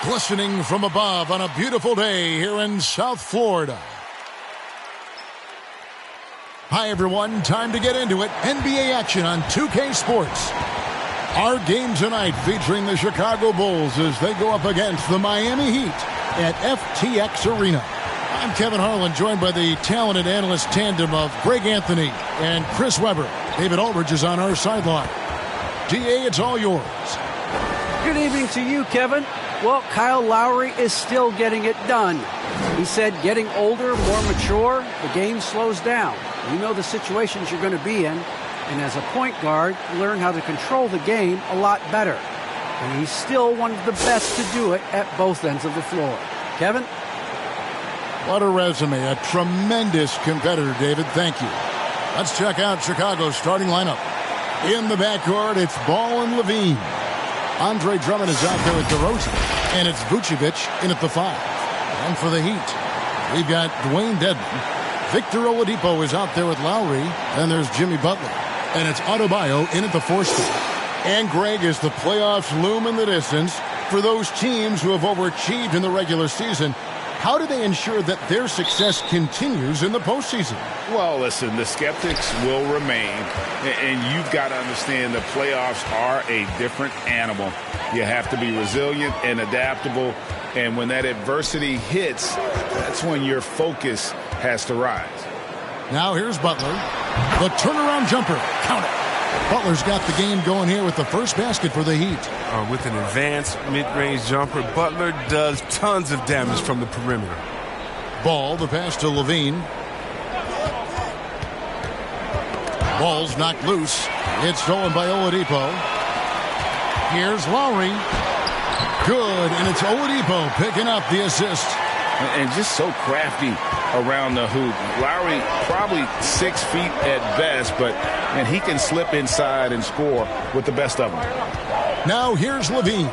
glistening from above on a beautiful day here in South Florida. Hi, everyone. Time to get into it. NBA action on 2K Sports. Our game tonight featuring the Chicago Bulls as they go up against the Miami Heat at FTX Arena. I'm Kevin Harlan, joined by the talented analyst tandem of Greg Anthony and Chris Webber. David Aldridge is on our sideline. DA, it's all yours. Good evening to you, Kevin. Well, Kyle Lowry is still getting it done. He said getting older, more mature, the game slows down. You know the situations you're going to be in, and as a point guard, you learn how to control the game a lot better. And he's still one of the best to do it at both ends of the floor. Kevin? What a resume. A tremendous competitor, David. Thank you. Let's check out Chicago's starting lineup. In the backcourt, it's Ball and Levine. Andre Drummond is out there with DeRozan. And it's Vucevic in at the 5. And for the Heat, we've got Dwayne Dedmon. Victor Oladipo is out there with Lowry. And there's Jimmy Butler. And it's Adebayo in at the 4 spot. And Greg, as the playoffs loom in the distance, for those teams who have overachieved in the regular season, how do they ensure that their success continues in the postseason? Well, listen, the skeptics will remain, and you've got to understand the playoffs are a different animal. You have to be resilient and adaptable, and when that adversity hits, that's when your focus has to rise. Now here's Butler. The turnaround jumper. Count it. Butler's got the game going here with the first basket for the Heat. With an advanced mid-range jumper, Butler does tons of damage from the perimeter. Ball, the pass to Levine. Ball's knocked loose. It's stolen by Oladipo. Here's Lowry. Good, and it's Oladipo picking up the assist. And just so crafty around the hoop. Lowry probably 6 feet at best, and he can slip inside and score with the best of them. Now here's Levine.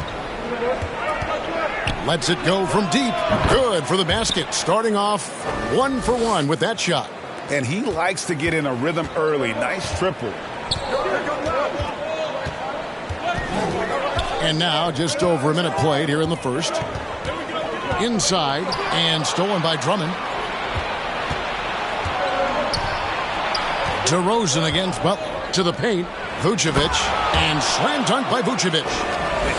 Lets it go from deep. Good for the basket. Starting off 1 for 1 with that shot. And he likes to get in a rhythm early. Nice triple. And now just over a minute played here in the first. Inside and stolen by Drummond. DeRozan against Butler to the paint. Vucevic and slam dunk by Vucevic.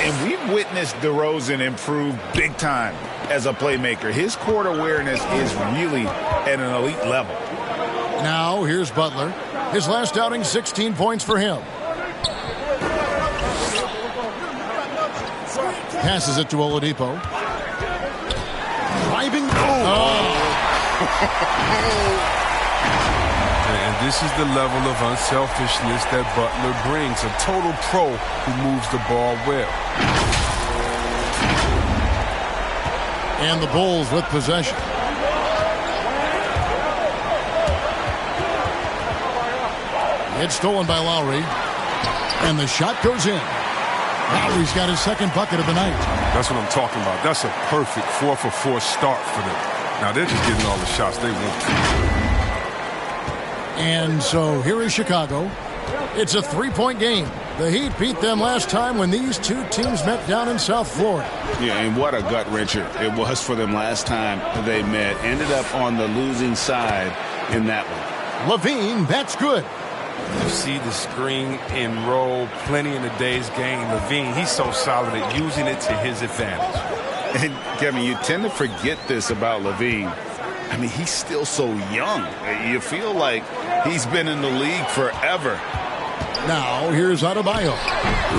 And we've witnessed DeRozan improve big time as a playmaker. His court awareness is really at an elite level. Now here's Butler. His last outing, 16 points for him. Passes it to Oladipo. Driving. And this is the level of unselfishness that Butler brings. A total pro who moves the ball well. And the Bulls with possession. It's stolen by Lowry. And the shot goes in. Lowry's got his second bucket of the night. That's what I'm talking about. That's a perfect 4 for 4 start for them. Now they're just getting all the shots they want. And so here is Chicago. It's a 3-point game. The Heat beat them last time when these two teams met down in South Florida. Yeah, and what a gut-wrencher it was for them last time they met. Ended up on the losing side in that one. Levine, that's good. You see the screen and roll plenty in today's game. Levine, he's so solid at using it to his advantage. And, Kevin, you tend to forget this about Levine. I mean, he's still so young. You feel like he's been in the league forever. Now, here's Adebayo.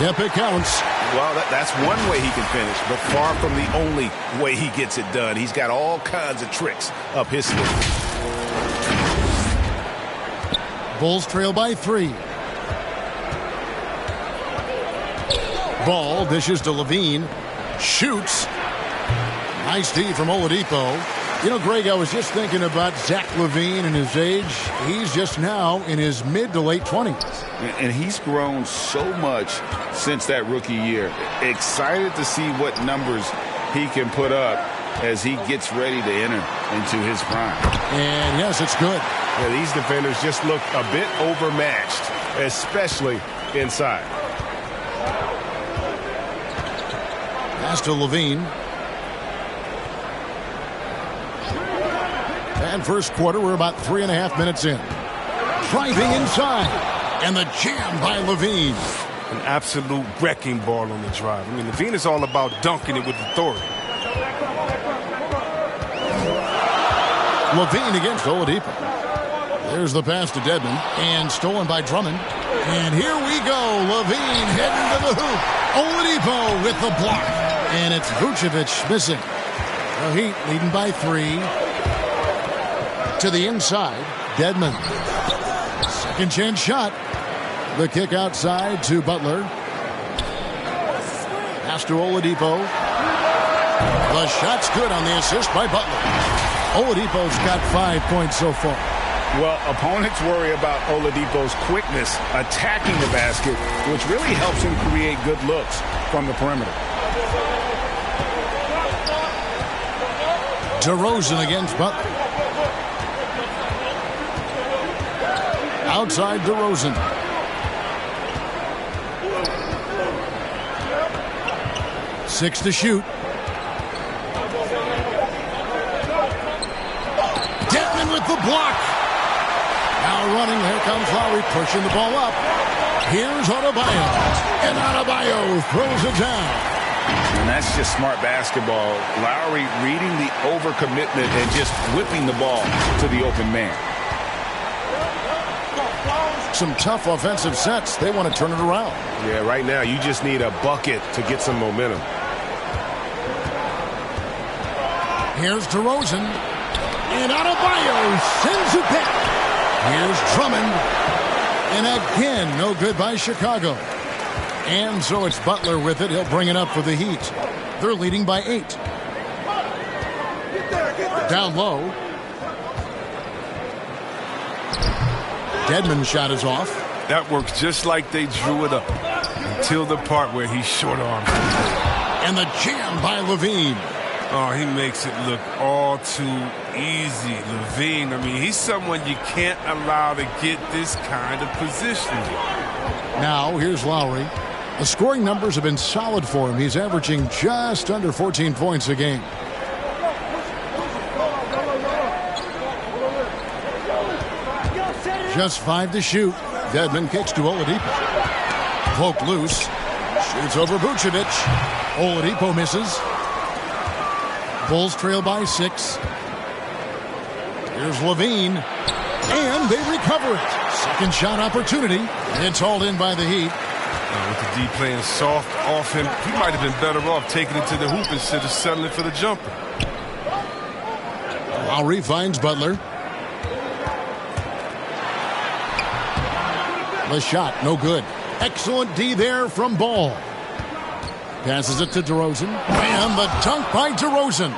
Yep, it counts. Well, that's one way he can finish, but far from the only way he gets it done. He's got all kinds of tricks up his sleeve. Bulls trail by 3. Ball dishes to Levine. Shoots. Nice D from Oladipo. You know, Greg, I was just thinking about Zach LaVine and his age. He's just now in his mid to late 20s. And he's grown so much since that rookie year. Excited to see what numbers he can put up as he gets ready to enter into his prime. And yes, it's good. Yeah, these defenders just look a bit overmatched, especially inside. Pass to Levine. And first quarter, we're about 3.5 minutes in. Driving inside. And the jam by LaVine. An absolute wrecking ball on the drive. I mean, LaVine is all about dunking it with authority. LaVine against Oladipo. There's the pass to Dedmon. And stolen by Drummond. And here we go. LaVine heading to the hoop. Oladipo with the block. And it's Vucevic missing. The Heat leading by 3. To the inside. Dedmon. Second chance shot. The kick outside to Butler. Pass to Oladipo. The shot's good on the assist by Butler. Oladipo's got 5 points so far. Well, opponents worry about Oladipo's quickness attacking the basket, which really helps him create good looks from the perimeter. DeRozan against Butler. Outside DeRozan. Six to shoot. Dedmon with the block. Now running, here comes Lowry pushing the ball up. Here's Adebayo. And Adebayo throws it down. And that's just smart basketball. Lowry reading the overcommitment and just whipping the ball to the open man. Some tough offensive sets. They want to turn it around. Yeah, right now you just need a bucket to get some momentum. Here's DeRozan. And Adebayo sends it back. Here's Drummond. And again, no good by Chicago. And so it's Butler with it. He'll bring it up for the Heat. They're leading by 8. Down low. Dedmon's shot is off. That works just like they drew it up until the part where he short-armed. And the jam by LaVine. Oh, he makes it look all too easy. LaVine, I mean, he's someone you can't allow to get this kind of position. Now, here's Lowry. The scoring numbers have been solid for him. He's averaging just under 14 points a game. Just 5 to shoot. Dedmon kicks to Oladipo. Poked loose. Shoots over Vucevic. Oladipo misses. Bulls trail by 6. Here's LaVine. And they recover it. Second shot opportunity. It's hauled in by the Heat. With the D playing soft off him, he might have been better off taking it to the hoop instead of settling for the jumper. Lowry finds Butler. The shot, no good. Excellent D there from Ball. Passes it to DeRozan. And the dunk by DeRozan.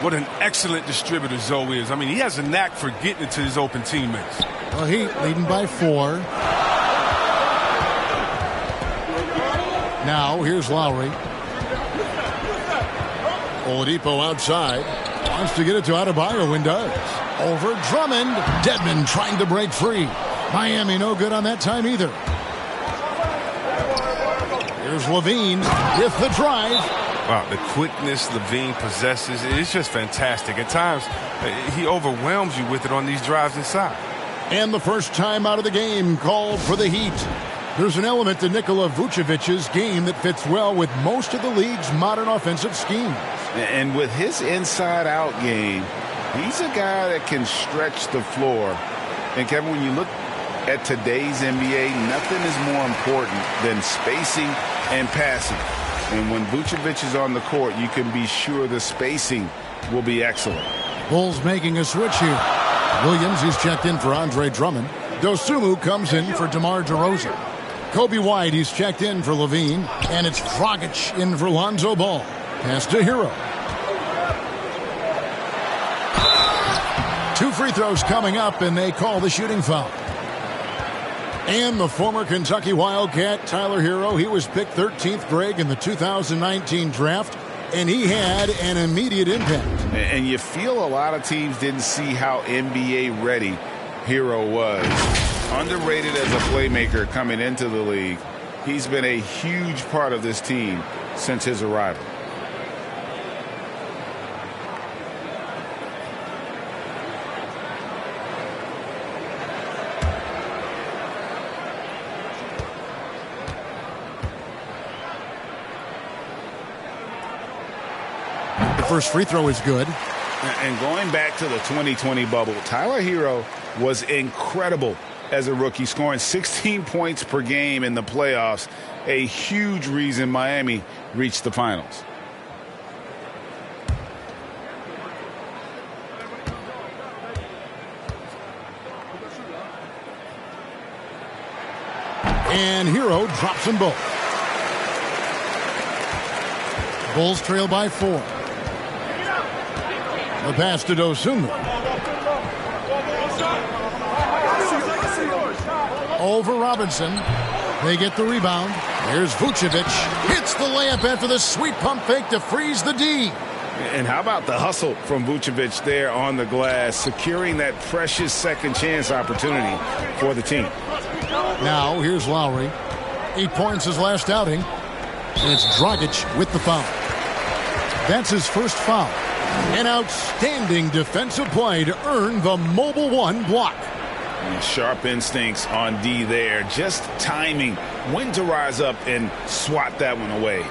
What an excellent distributor Zoe is. I mean, he has a knack for getting it to his open teammates. The Heat leading by 4. Now, here's Lowry. Oladipo outside. Wants to get it to Adebayo and does. Over Drummond. Dedmon trying to break free. Miami no good on that time either. Here's LaVine with the drive. Wow, the quickness LaVine possesses is just fantastic. At times, he overwhelms you with it on these drives inside. And the first time out of the game called for the Heat. There's an element to Nikola Vucevic's game that fits well with most of the league's modern offensive schemes. And with his inside-out game, he's a guy that can stretch the floor. And, Kevin, when you look at today's NBA, nothing is more important than spacing and passing. And when Vucevic is on the court, you can be sure the spacing will be excellent. Bulls making a switch here. Williams, he's checked in for Andre Drummond. Dosunmu comes in for DeMar DeRozan. Kobe White, he's checked in for LaVine. And it's Dragic in for Lonzo Ball. Pass to Hero. 2 free throws coming up, and they call the shooting foul. And the former Kentucky Wildcat, Tyler Hero, he was picked 13th, Greg, in the 2019 draft, and he had an immediate impact. And you feel a lot of teams didn't see how NBA ready Hero was. Underrated as a playmaker coming into the league. He's been a huge part of this team since his arrival. first free throw is good. And going back to the 2020 bubble, Tyler Hero was incredible as a rookie, scoring 16 points per game in the playoffs, a huge reason Miami reached the finals. And Hero drops them both. Bulls trail by 4. The pass to Dosunmu. Over Robinson. They get the rebound. Here's Vucevic. Hits the layup after the sweet pump fake to freeze the D. And how about the hustle from Vucevic there on the glass, securing that precious second chance opportunity for the team. Now here's Lowry. 8 points his last outing. And it's Dragic with the foul. That's his first foul. An outstanding defensive play to earn the Mobile One block. And sharp instincts on D there. Just timing when to rise up and swat that one away.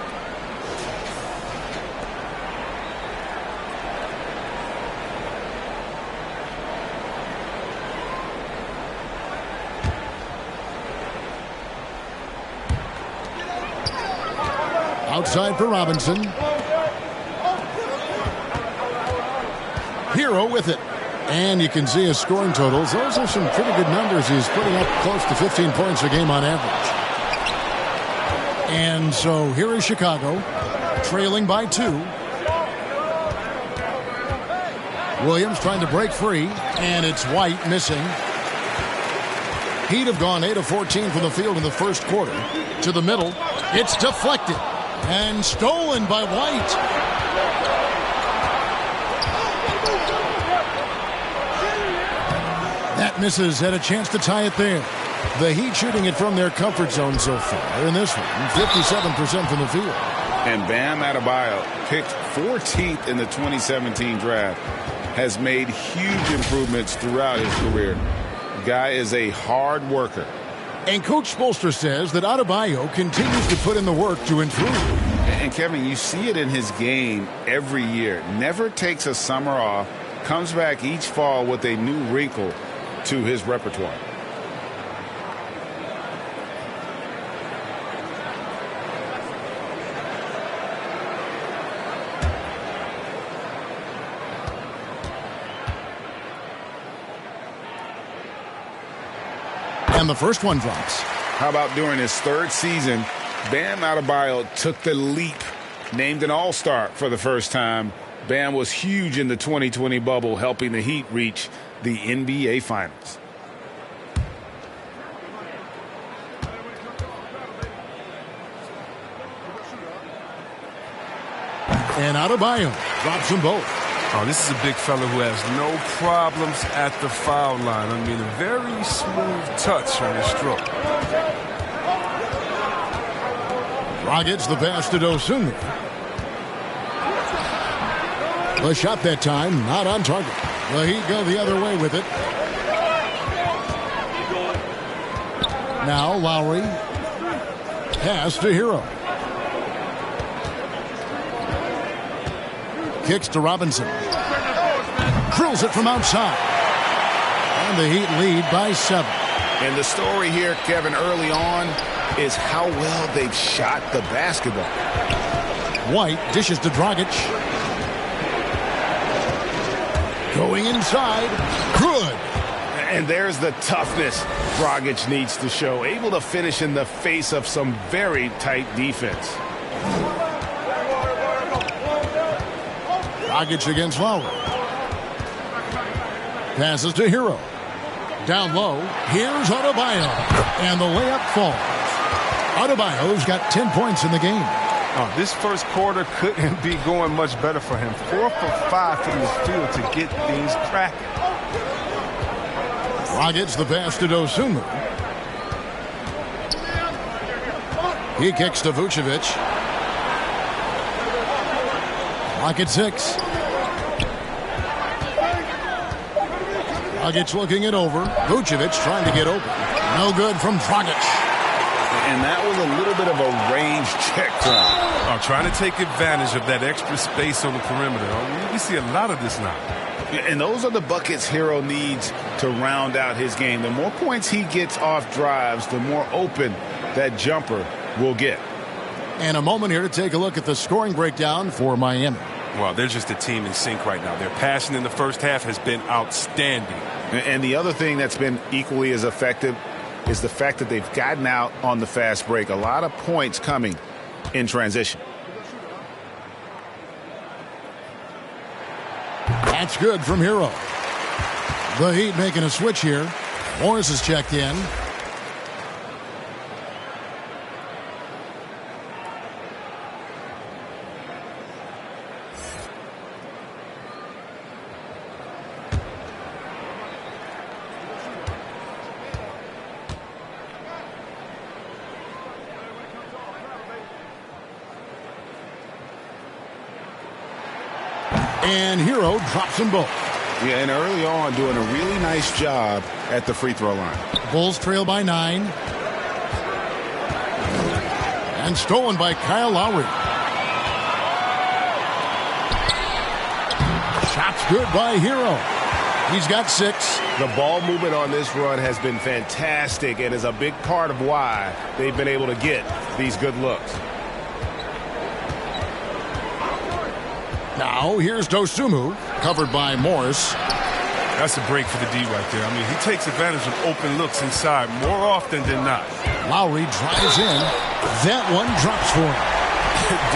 Outside for Robinson. Hero with it. And you can see his scoring totals. Those are some pretty good numbers. He's putting up close to 15 points a game on average. And so here is Chicago, trailing by 2. Williams trying to break free, and it's White missing. Heat have gone 8 of 14 from the field in the first quarter. To the middle, it's deflected and stolen by White. That misses, had a chance to tie it there. The Heat shooting it from their comfort zone so far in this one, 57% from the field. And Bam Adebayo, picked 14th in the 2017 draft, has made huge improvements throughout his career. The guy is a hard worker. And Coach Spoelstra says that Adebayo continues to put in the work to improve. And Kevin, you see it in his game every year. Never takes a summer off, comes back each fall with a new wrinkle to his repertoire. And the first one drops. How about during his third season, Bam Adebayo took the leap, named an all-star for the first time. Bam was huge in the 2020 bubble, helping the Heat reach the NBA Finals. And Adebayo drops them both. Oh, this is a big fella who has no problems at the foul line. I mean, a very smooth touch on his stroke. Dragic the pass to Dosunmu. The shot that time, not on target. The Heat go the other way with it. Now Lowry. Pass to Hero. Kicks to Robinson. Drills it from outside. And the Heat lead by 7. And the story here, Kevin, early on is how well they've shot the basketball. White dishes to Dragic. Going inside. Good. And there's the toughness Dragic needs to show. Able to finish in the face of some very tight defense. Dragic against Lowry. Passes to Hero. Down low. Here's Adebayo. And the layup falls. Adebayo's got 10 points in the game. Oh, this first quarter couldn't be going much better for him. 4 for 5 from the field to get things cracking. Dragic the pass to Dosunmu. He kicks to Vucevic. Clock at 6. Dragic looking it over. Vucevic trying to get open. No good from Dragic. And that was a little bit of a range check time. Trying to take advantage of that extra space on the perimeter. We see a lot of this now. And those are the buckets Hero needs to round out his game. The more points he gets off drives, the more open that jumper will get. And a moment here to take a look at the scoring breakdown for Miami. Well, they're just a team in sync right now. Their passing in the first half has been outstanding. And the other thing that's been equally as effective is the fact that they've gotten out on the fast break. A lot of points coming in transition. That's good from Hero. The Heat making a switch here. Morris is checked in. And Hero drops them both. Yeah, and early on doing a really nice job at the free throw line. Bulls trail by 9. And stolen by Kyle Lowry. Shots good by Hero. He's got 6. The ball movement on this run has been fantastic and is a big part of why they've been able to get these good looks. Now here's Dosunmu, covered by Morris. That's a break for the D right there. I mean, he takes advantage of open looks inside more often than not. Lowry drives in. That one drops for him.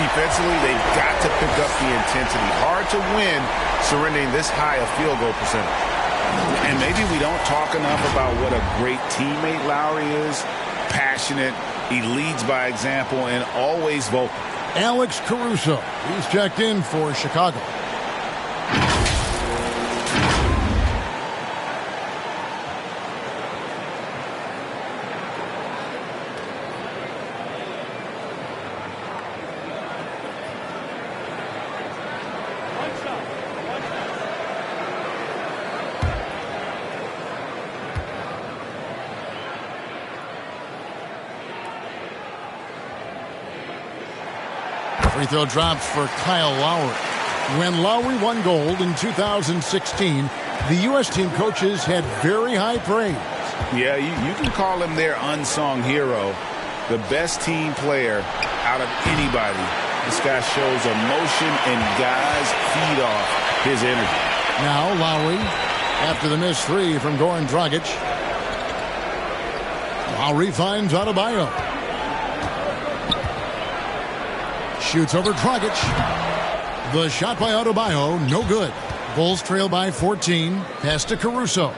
Defensively, they've got to pick up the intensity. Hard to win surrendering this high a field goal percentage. And maybe we don't talk enough about what a great teammate Lowry is. Passionate, he leads by example, and always vocal. Alex Caruso, he's checked in for Chicago. Free throw drops for Kyle Lowry. When Lowry won gold in 2016, the U.S. team coaches had very high praise. Yeah, you can call him their unsung hero, the best team player out of anybody. This guy shows emotion, and guys feed off his energy. Now Lowry, after the missed 3 from Goran Dragic. Lowry finds Adebayo. Shoots over Dragic. The shot by Adebayo, no good. Bulls trail by 14. Pass to Caruso.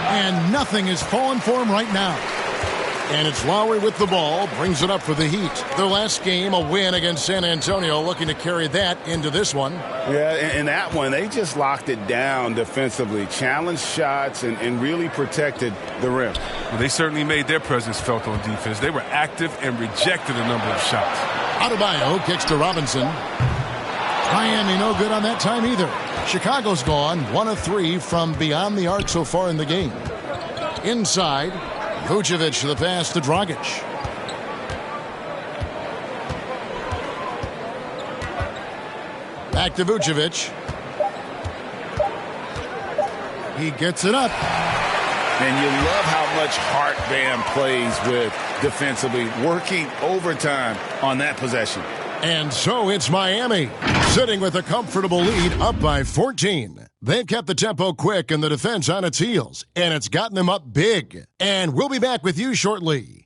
And nothing is falling for him right now. And it's Lowry with the ball, brings it up for the Heat. Their last game, a win against San Antonio, looking to carry that into this one. Yeah, in that one, they just locked it down defensively, challenged shots, and really protected the rim. Well, they certainly made their presence felt on defense. They were active and rejected a number of shots. Adebayo kicks to Robinson. Miami no good on that time either. Chicago's gone 1 of 3 from beyond the arc so far in the game. Inside, Vucevic the pass to Dragic. Back to Vucevic. He gets it up. And you love how much heart Bam plays with defensively, working overtime on that possession. And so it's Miami, sitting with a comfortable lead, up by 14. They've kept the tempo quick and the defense on its heels, and it's gotten them up big. And we'll be back with you shortly.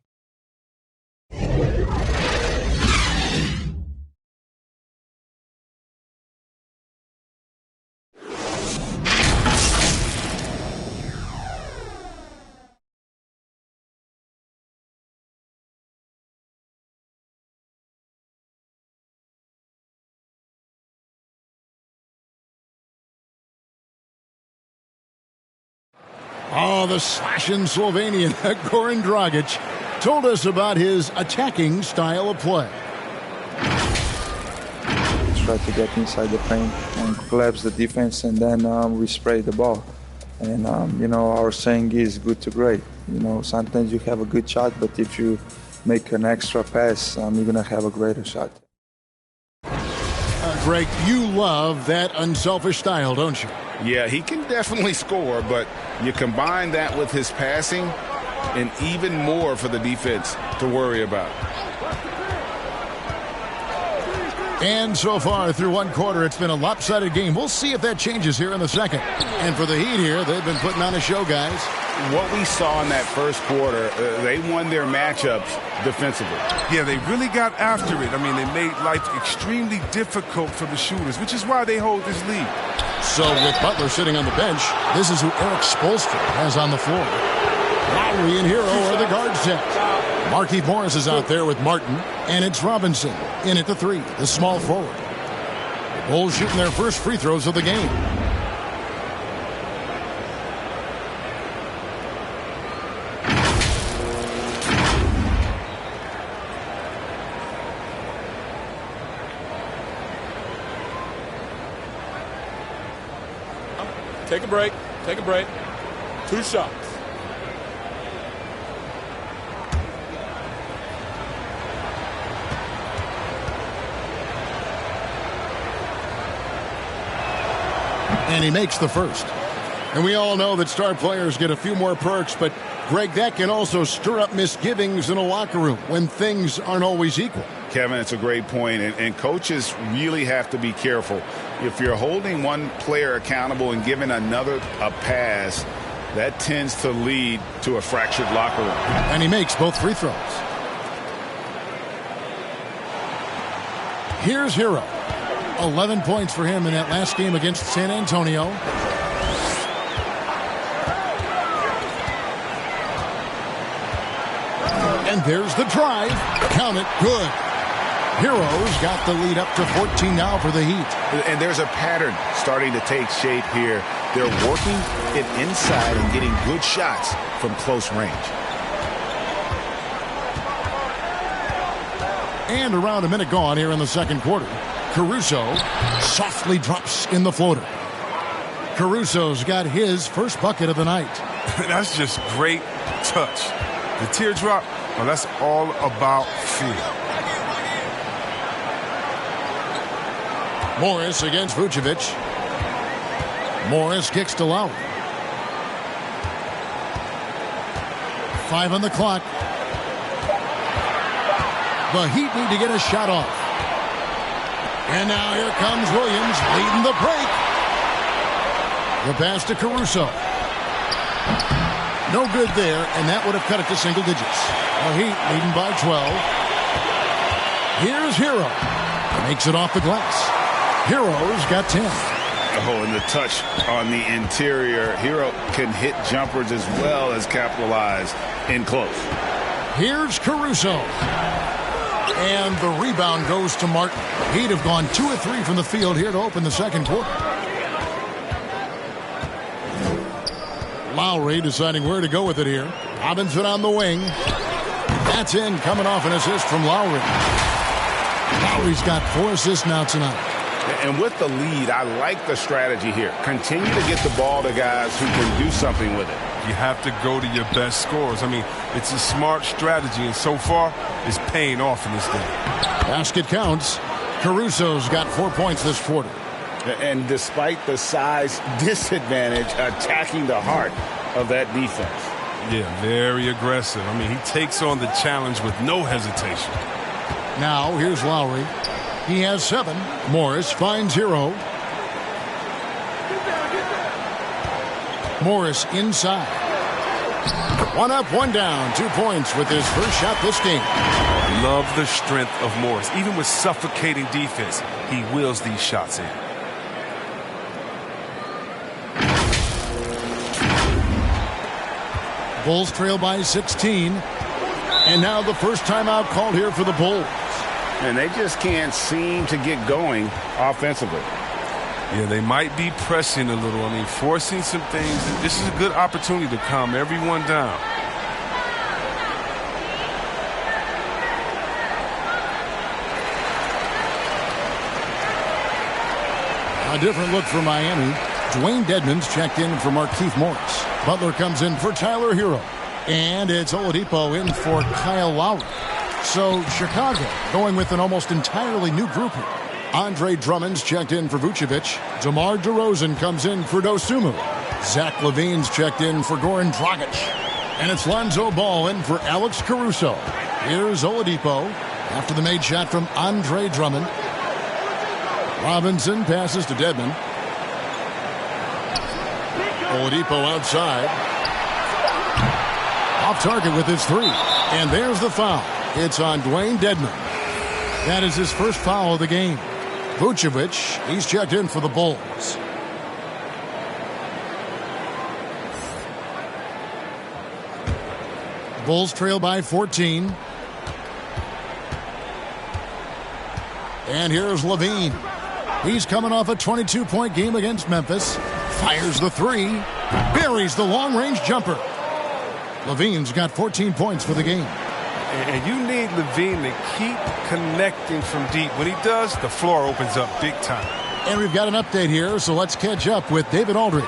Oh, the slashing Slovenian Goran Dragic told us about his attacking style of play. Try to get inside the frame and collapse the defense, and then we spray the ball. And, our saying is good to great. Sometimes you have a good shot, but if you make an extra pass, you're going to have a greater shot. Greg, you love that unselfish style, don't you? Yeah, he can definitely score, but you combine that with his passing and even more for the defense to worry about. And so far through one quarter, it's been a lopsided game. We'll see if that changes here in the second. And for the Heat here, they've been putting on a show, guys. What we saw in that first quarter, they won their matchups defensively. Yeah, they really got after it. I mean, they made life extremely difficult for the shooters, which is why they hold this lead. So with Butler sitting on the bench, this is who Eric Spoelstra has on the floor. Lowry and Hero are the guard set. Markieff Morris is out there with Martin, and it's Robinson in at the 3, the small forward. The Bulls shooting their first free throws of the game. Take a break. Take a break. 2 shots. And he makes the first. And we all know that star players get a few more perks, but Greg, that can also stir up misgivings in a locker room when things aren't always equal. Kevin, it's a great point, and coaches really have to be careful. If you're holding one player accountable and giving another a pass, that tends to lead to a fractured locker room. And he makes both free throws. Here's Hero. 11 points for him in that last game against San Antonio. And there's the drive. Count it. Good. Heroes got the lead up to 14 now for the Heat. And there's a pattern starting to take shape here. They're working it inside and getting good shots from close range. And around a minute gone here in the second quarter. Caruso softly drops in the floater. Caruso's got his first bucket of the night. That's just great touch. The teardrop, well, that's all about feel. Morris against Vucevic. Morris kicks to Lowry. 5 on the clock. The Heat need to get a shot off. And now here comes Williams leading the break. The pass to Caruso. No good there, and that would have cut it to single digits. The Heat leading by 12. Here's Hero. Makes it off the glass. Hero's got 10. Oh, and the touch on the interior. Hero can hit jumpers as well as capitalize in close. Here's Caruso. And the rebound goes to Martin. He'd have gone 2 of 3 from the field here to open the second quarter. Lowry deciding where to go with it here. Robinson on the wing. That's in, coming off an assist from Lowry. Lowry's got 4 assists now tonight. And with the lead, I like the strategy here. Continue to get the ball to guys who can do something with it. You have to go to your best scorers. I mean, it's a smart strategy, and so far, it's paying off in this game. Basket counts. Caruso's got 4 points this quarter. And despite the size disadvantage, attacking the heart of that defense. Yeah, very aggressive. I mean, he takes on the challenge with no hesitation. Now, here's Lowry. He has 7. Morris finds Hero. Morris inside. 1 up, 1 down. 2 points with his first shot this game. Love the strength of Morris. Even with suffocating defense, he wheels these shots in. Bulls trail by 16. And now the first timeout called here for the Bulls. And they just can't seem to get going offensively. Yeah, they might be pressing a little. I mean, forcing some things. This is a good opportunity to calm everyone down. A different look for Miami. Dwayne Dedmon's checked in for Markieff Morris. Butler comes in for Tyler Hero. And it's Oladipo in for Kyle Lowry. So Chicago going with an almost entirely new group here. Andre Drummond's checked in for Vucevic. DeMar DeRozan comes in for Dosunmu. Zach LaVine's checked in for Goran Dragic. And it's Lonzo Ball in for Alex Caruso. Here's Oladipo after the made shot from Andre Drummond. Robinson passes to Dedmon. Oladipo outside. Off target with his three. And there's the foul. It's on Dwayne Dedmon. That is his first foul of the game. Vucevic, he's checked in for the Bulls. Bulls trail by 14. And here's LaVine. He's coming off a 22-point game against Memphis. Fires the three. Buries the long-range jumper. LaVine's got 14 points for the game. And you need LaVine to keep connecting from deep. When he does, the floor opens up big time. And we've got an update here, so let's catch up with David Aldridge.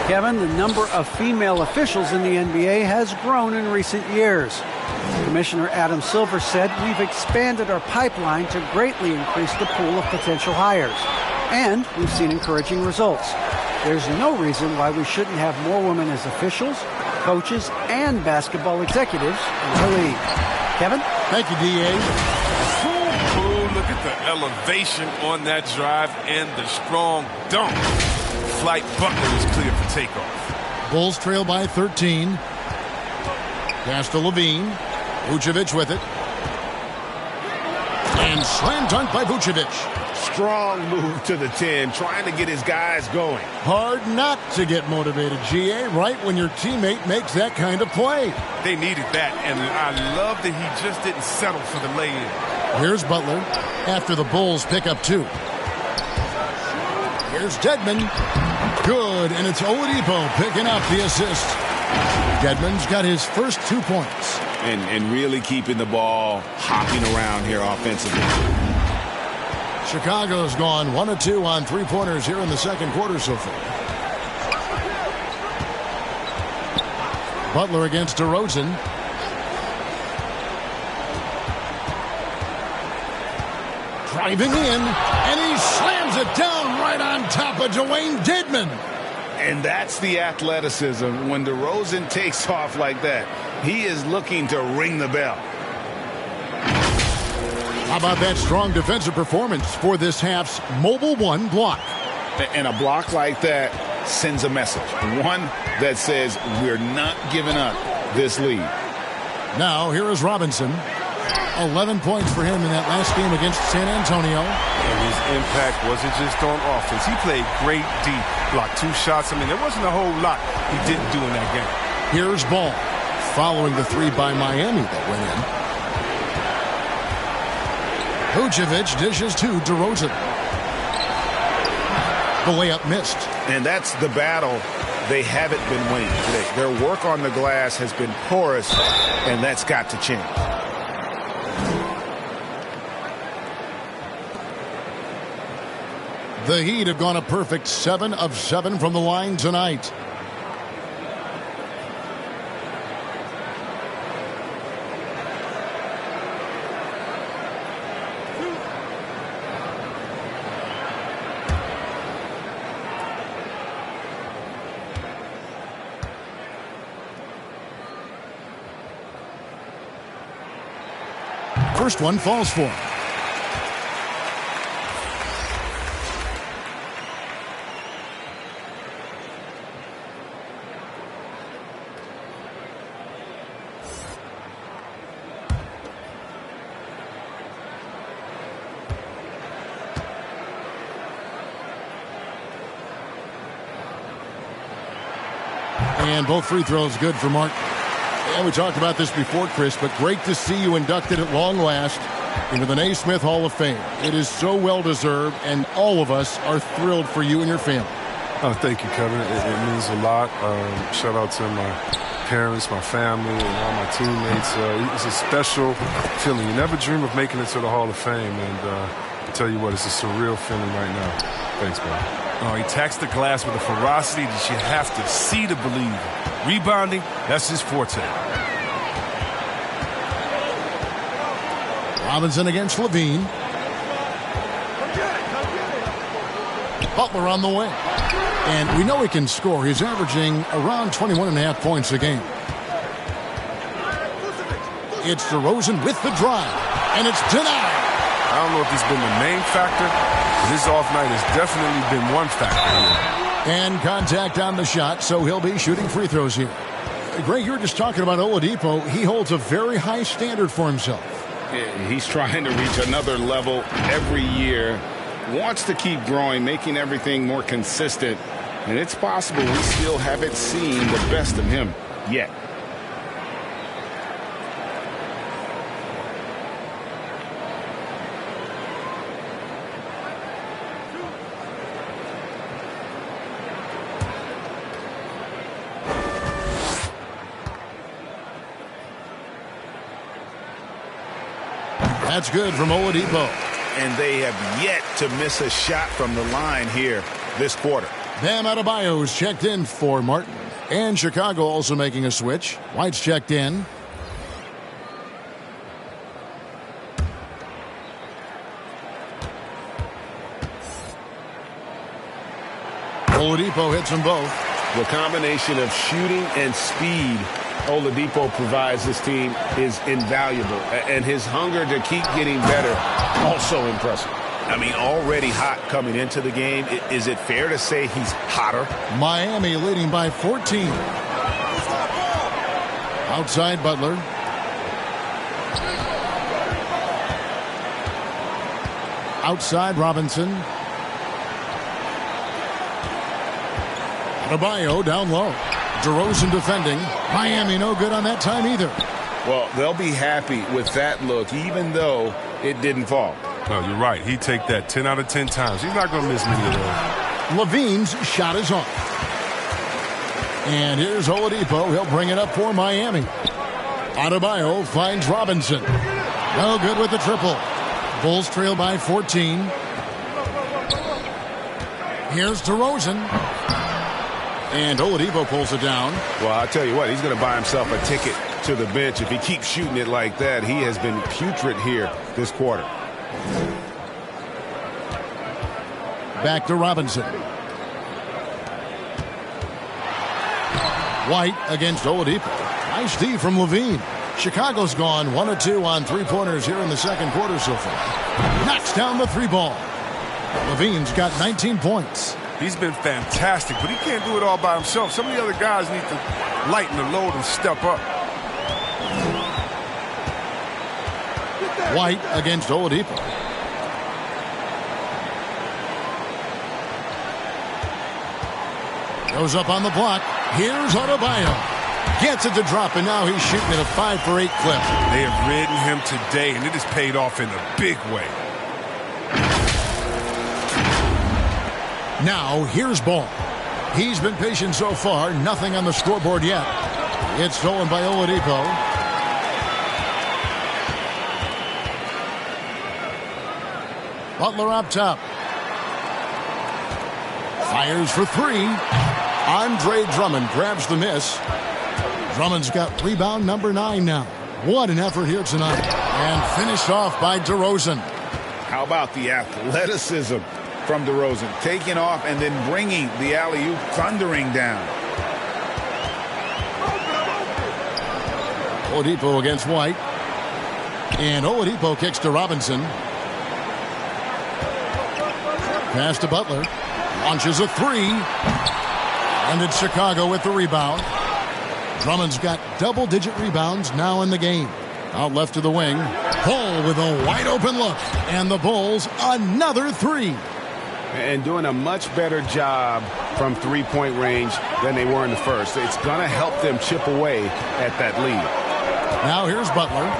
Kevin, the number of female officials in the NBA has grown in recent years. Commissioner Adam Silver said we've expanded our pipeline to greatly increase the pool of potential hires. And we've seen encouraging results. There's no reason why we shouldn't have more women as officials, coaches, and basketball executives in the league. Kevin? Thank you, D.A. Oh, look at the elevation on that drive and the strong dunk. Flight Butler is clear for takeoff. Bulls trail by 13. Pass to LaVine. Vucevic with it. And slam dunk by Vucevic. Strong move to the 10, trying to get his guys going. Hard not to get motivated, G.A., right when your teammate makes that kind of play. They needed that, and I love that he just didn't settle for the lay-in. Here's Butler after the Bulls pick up 2. Here's Dedmon. Good, and it's Oladipo picking up the assist. Dedmon's got his first 2 points. And really keeping the ball hopping around here offensively. Chicago's gone 1 of 2 on three-pointers here in the second quarter so far. Butler against DeRozan. Driving in, and he slams it down right on top of Dwayne Dedmon. And that's the athleticism. When DeRozan takes off like that, he is looking to ring the bell. How about that strong defensive performance for this half's Mobile One block? And a block like that sends a message. One that says we're not giving up this lead. Now, here is Robinson. 11 points for him in that last game against San Antonio. And his impact wasn't just on offense. He played great deep. Blocked 2 shots. I mean, there wasn't a whole lot he didn't do in that game. Here's Ball following the 3 by Miami that went in. Vucevic dishes to DeRozan. The layup missed. And that's the battle they haven't been winning today. Their work on the glass has been porous, and that's got to change. The Heat have gone a perfect 7 of 7 from the line tonight. First one falls for him. And both free throws good for Mark. And we talked about this before, Chris, but great to see you inducted at long last into the Naismith Hall of Fame. It is so well-deserved, and all of us are thrilled for you and your family. Oh, thank you, Kevin. It means a lot. Shout out to my parents, my family, and all my teammates. It's a special feeling. You never dream of making it to the Hall of Fame, and I tell you what, it's a surreal feeling right now. Thanks, man. Oh, he attacks the glass with a ferocity that you have to see to believe. Rebounding, that's his forte. Robinson against Levine. Butler on the wing. And we know he can score. He's averaging around 21.5 points a game. It's DeRozan with the drive. And it's denied. I don't know if he's been the main factor, but his off night has definitely been one factor here. And contact on the shot, so he'll be shooting free throws here. Greg, you were just talking about Oladipo. He holds a very high standard for himself. He's trying to reach another level every year. Wants to keep growing, making everything more consistent. And it's possible we still haven't seen the best of him yet. That's good from Oladipo. And they have yet to miss a shot from the line here this quarter. Bam Adebayo's checked in for Martin. And Chicago also making a switch. White's checked in. Oladipo hits them both. The combination of shooting and speed Oladipo provides this team is invaluable. And his hunger to keep getting better, also impressive. I mean, already hot coming into the game. Is it fair to say he's hotter? Miami leading by 14. Outside Butler. Outside Robinson. Adebayo down low. DeRozan defending. Miami no good on that time either. Well, they'll be happy with that look, even though it didn't fall. No, you're right. He'd take that 10 out of 10 times. He's not going to miss many of those. Levine's shot is off. And here's Oladipo. He'll bring it up for Miami. Adebayo finds Robinson. No good with the triple. Bulls trail by 14. Here's DeRozan. And Oladipo pulls it down. Well, I'll tell you what, he's going to buy himself a ticket to the bench. If he keeps shooting it like that, he has been putrid here this quarter. Back to Robinson. White against Oladipo. Nice D from Levine. Chicago's gone 1 of 2 on three-pointers here in the second quarter so far. Knocks down the three ball. Levine's got 19 points. He's been fantastic, but he can't do it all by himself. Some of the other guys need to lighten the load and step up. White against Oladipo. Goes up on the block. Here's Adebayo. Gets it to drop, and now he's shooting at a 5 for 8 clip. They have ridden him today, and it has paid off in a big way. Now, here's Ball. He's been patient so far. Nothing on the scoreboard yet. It's stolen by Oladipo. Butler up top. Fires for 3. Andre Drummond grabs the miss. Drummond's got rebound number 9 now. What an effort here tonight. And finished off by DeRozan. How about the athleticism from DeRozan? Taking off and then bringing the alley-oop thundering down. Oladipo against White. And Oladipo kicks to Robinson. Pass to Butler. Launches a 3. And it's Chicago with the rebound. Drummond's got double-digit rebounds now in the game. Out left to the wing. Paul with a wide-open look. And the Bulls another 3. And doing a much better job from three-point range than they were in the first. It's going to help them chip away at that lead. Now here's Butler.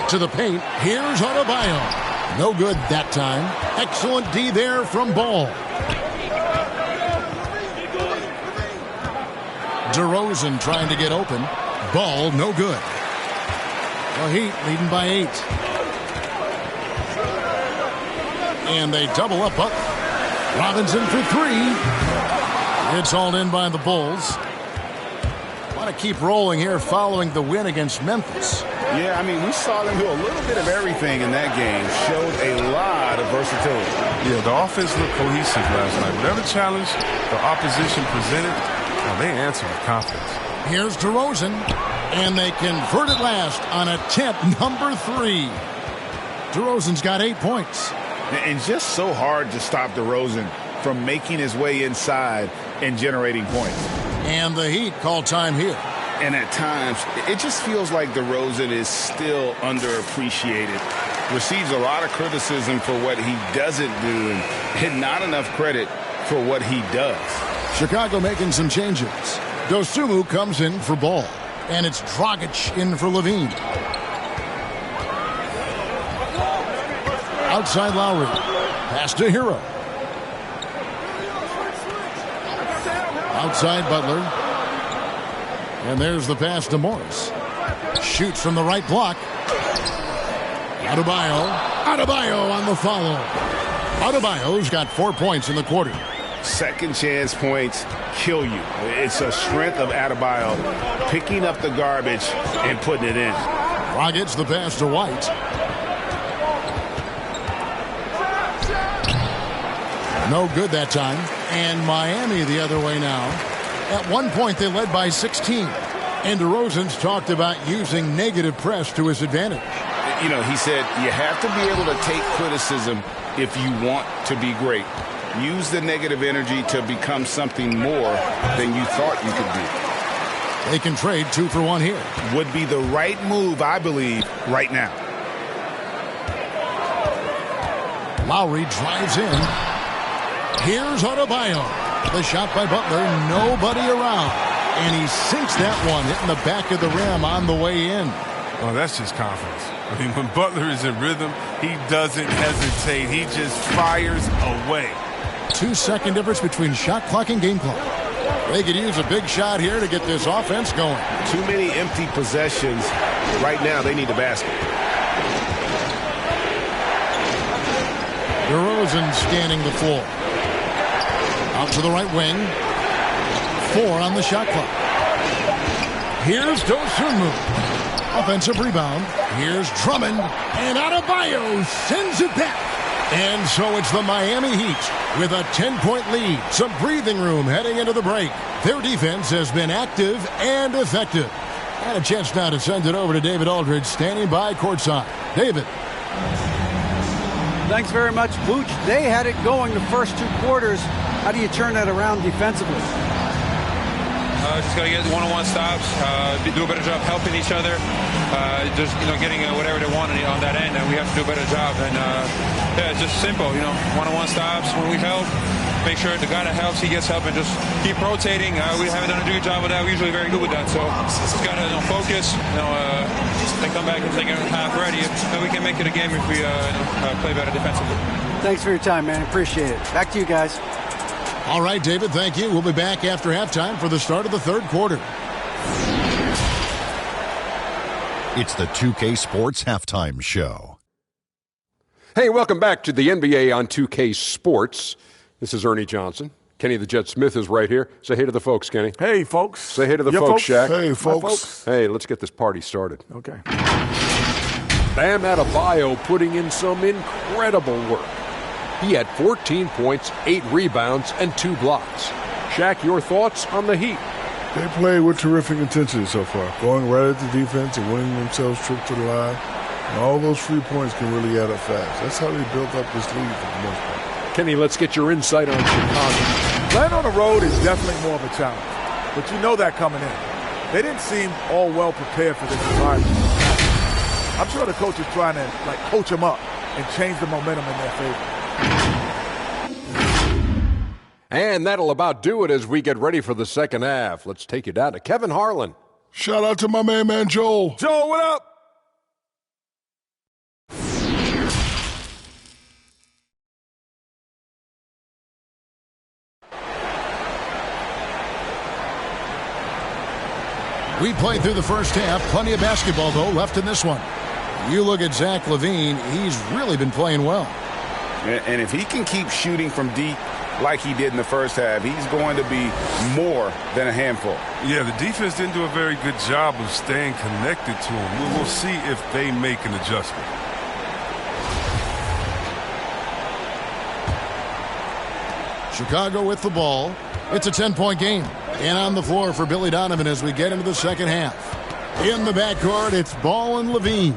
To the paint. Here's Adebayo. No good that time. Excellent D there from Ball. DeRozan trying to get open. Ball no good. The Heat leading by 8. And they double up Butler. Robinson for three. It's hauled in by the Bulls. Want to keep rolling here following the win against Memphis. Yeah, I mean, we saw them do a little bit of everything in that game. Showed a lot of versatility. Yeah, the offense looked cohesive last night. Whatever challenge the opposition presented, they answered with confidence. Here's DeRozan, and they convert it last on attempt number 3. DeRozan's got 8 points. And just so hard to stop DeRozan from making his way inside and generating points. And the Heat call time here. And at times, it just feels like DeRozan is still underappreciated. Receives a lot of criticism for what he doesn't do and not enough credit for what he does. Chicago making some changes. Dosunmu comes in for Ball. And it's Dragic in for Levine. Outside Lowry. Pass to Hero. Outside Butler. And there's the pass to Morris. Shoots from the right block. Adebayo on the follow. Adebayo's got 4 points in the quarter. Second chance points kill you. It's a strength of Adebayo picking up the garbage and putting it in. Dragic the pass to White. No good that time. And Miami the other way now. At one point, they led by 16. And DeRozan's talked about using negative press to his advantage. You know, he said you have to be able to take criticism if you want to be great. Use the negative energy to become something more than you thought you could be. They can trade 2 for 1 here. Would be the right move, I believe, right now. Lowry drives in. Here's Adebayo. The shot by Butler, nobody around. And he sinks that one, hitting the back of the rim on the way in. Oh, that's just confidence. I mean, when Butler is in rhythm, he doesn't hesitate. He just fires away. 2-second difference between shot clock and game clock. They could use a big shot here to get this offense going. Too many empty possessions. Right now, they need a basket. DeRozan scanning the floor. Out to the right wing. 4 on the shot clock. Here's Dosunmu. Offensive rebound. Here's Drummond. And Adebayo sends it back. And so it's the Miami Heat with a 10-point lead. Some breathing room heading into the break. Their defense has been active and effective. And a chance now to send it over to David Aldridge standing by courtside. David. Thanks very much, Booch. They had it going the first 2 quarters. How do you turn that around defensively? Just got to get one-on-one stops, do a better job helping each other, just getting whatever they want on that end, and we have to do a better job. And yeah, it's just simple, one-on-one stops when we help. Make sure the guy that helps, he gets help, and just keep rotating. We haven't done a good job with that. We're usually very good with that, so just got to focus. And come back in the second half ready, and we can make it a game if we play better defensively. Thanks for your time, man. Appreciate it. Back to you guys. All right, David, thank you. We'll be back after halftime for the start of the third quarter. It's the 2K Sports Halftime Show. Hey, welcome back to the NBA on 2K Sports. This is Ernie Johnson. Kenny the Jet Smith is right here. Say hey to the folks, Kenny. Hey, folks. Say hey to the folks, Shaq. Hey, folks. Hey, let's get this party started. Okay. Bam Adebayo putting in some incredible work. He had 14 points, 8 rebounds, and 2 blocks. Shaq, your thoughts on the Heat? They played with terrific intensity so far, going right at the defense and winning themselves trips to the line. And all those free points can really add up fast. That's how they built up this lead for the most part. Kenny, let's get your insight on Chicago. Playing on the road is definitely more of a challenge, but you know that coming in. They didn't seem all well prepared for this environment. I'm sure the coach is trying to coach them up and change the momentum in their favor. And that'll about do it as we get ready for the second half. Let's take you down to Kevin Harlan. Shout out to my main man, Joel. Joel, what up? We played through the first half. Plenty of basketball, though, left in this one. You look at Zach LaVine. He's really been playing well. And if he can keep shooting from deep like he did in the first half, he's going to be more than a handful. Yeah, the defense didn't do a very good job of staying connected to him. We'll see if they make an adjustment. Chicago with the ball. It's a 10-point game. And on the floor for Billy Donovan as we get into the second half. In the backcourt, it's Ball and Levine.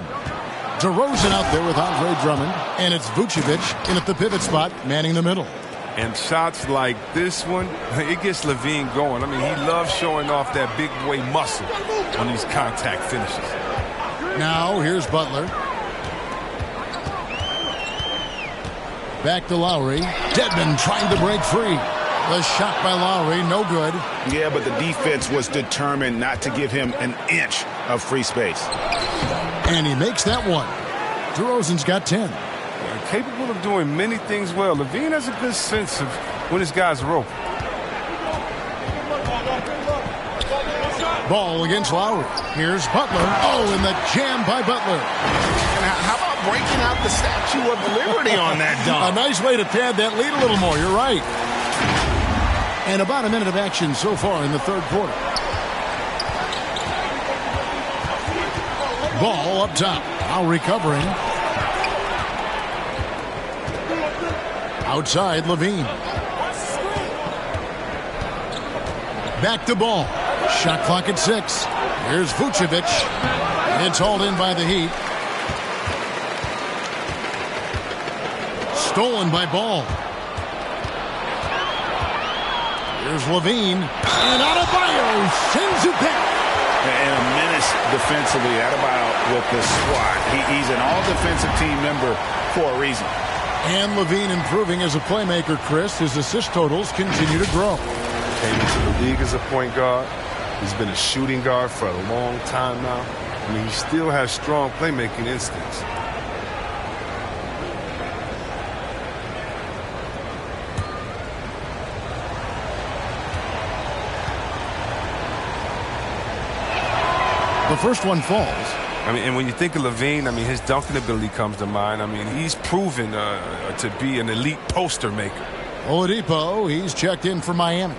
DeRozan out there with Andre Drummond. And it's Vucevic in at the pivot spot, manning the middle. And shots like this one, it gets Levine going. I mean, he loves showing off that big boy muscle on these contact finishes. Now, here's Butler. Back to Lowry. Dedmon trying to break free. The shot by Lowry, no good. Yeah, but the defense was determined not to give him an inch of free space. And he makes that one. DeRozan's got 10. Capable of doing many things well. Levine has a good sense of when his guys are open. Ball against Lowry. Here's Butler. Oh, and the jam by Butler. And how about breaking out the Statue of Liberty on that dunk? A nice way to pad that lead a little more. You're right. And about a minute of action so far in the third quarter. Ball up top. Now recovering. Outside, Levine. Back to Ball. Shot clock at 6. Here's Vucevic. It's hauled in by the Heat. Stolen by Ball. Here's Levine. And Adebayo sends it back. And a menace defensively. Adebayo with the squat. He's an all-defensive team member for a reason. And Levine improving as a playmaker, Chris. His assist totals continue to grow. Came into the league as a point guard. He's been a shooting guard for a long time now. I mean, he still has strong playmaking instincts. The first one falls. I mean, and when you think of Levine, I mean, his dunking ability comes to mind. I mean, he's proven to be an elite poster maker. Oladipo, he's checked in for Miami.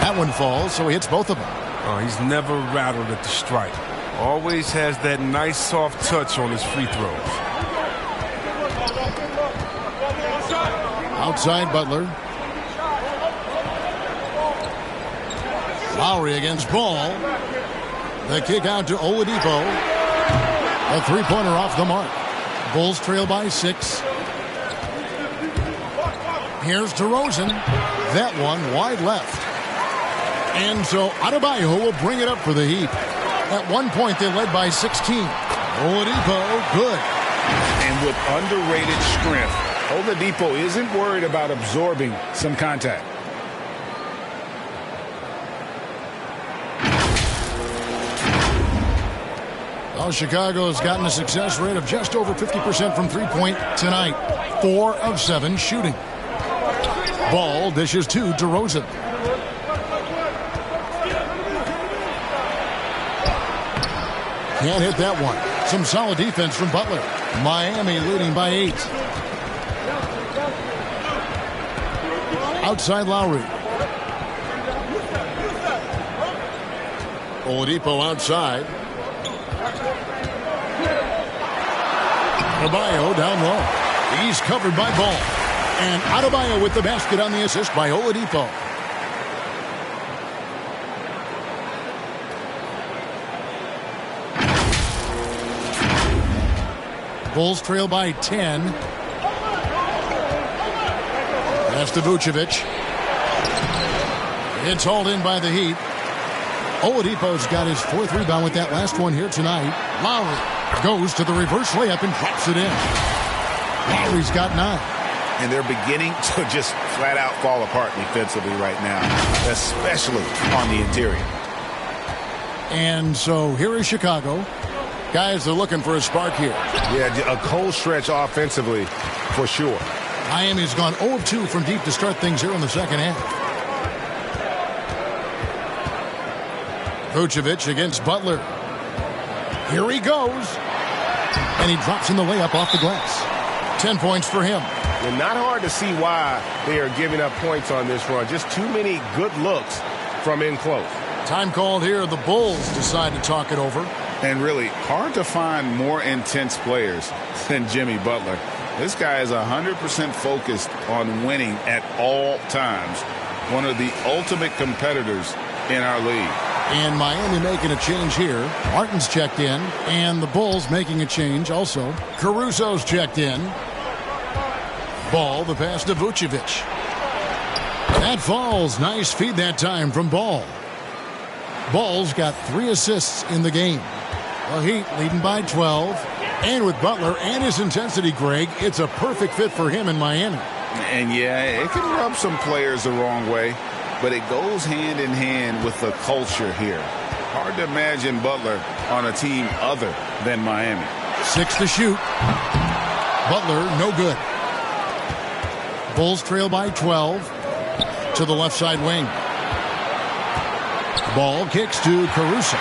That one falls, so he hits both of them. Oh, he's never rattled at the stripe. Always has that nice soft touch on his free throws. Outside Butler. Lowry against Ball. The kick out to Oladipo. A three-pointer off the mark. Bulls trail by 6. Here's DeRozan. That one wide left. And so Adebayo will bring it up for the Heat. At one point they led by 16. Oladipo, good. And with underrated strength, Oladipo isn't worried about absorbing some contact. Well, Chicago's gotten a success rate of just over 50% from three-point tonight. 4 of 7 shooting. Ball dishes to DeRozan. Can't hit that one. Some solid defense from Butler. Miami leading by 8. Outside Lowry. Oladipo outside. Adebayo down low. He's covered by Ball. And Adebayo with the basket on the assist by Oladipo. Bulls trail by 10. Pass to Vucevic. It's hauled in by the Heat. Oladipo's got his 4th rebound with that last one here tonight. Lowry goes to the reverse layup and drops it in. Lowry's got 9. And they're beginning to just flat out fall apart defensively right now, especially on the interior. And so here is Chicago. Guys are looking for a spark here. Yeah, a cold stretch offensively for sure. Miami's gone 0 of 2 from deep to start things here in the second half. Vucevic against Butler. Here he goes. And he drops in the layup off the glass. 10 points for him. And not hard to see why they are giving up points on this run. Just too many good looks from in close. Time called here. The Bulls decide to talk it over. And really, hard to find more intense players than Jimmy Butler. This guy is 100% focused on winning at all times. One of the ultimate competitors in our league. And Miami making a change here. Martin's checked in. And the Bulls making a change also. Caruso's checked in. Ball, the pass to Vucevic. That falls. Nice feed that time from Ball. Ball's got 3 assists in the game. The Heat leading by 12. And with Butler and his intensity, Greg, it's a perfect fit for him in Miami. And yeah, it can rub some players the wrong way, but it goes hand in hand with the culture here. Hard to imagine Butler on a team other than Miami. 6 to shoot. Butler, no good. Bulls trail by 12 to the left side wing. Ball kicks to Caruso.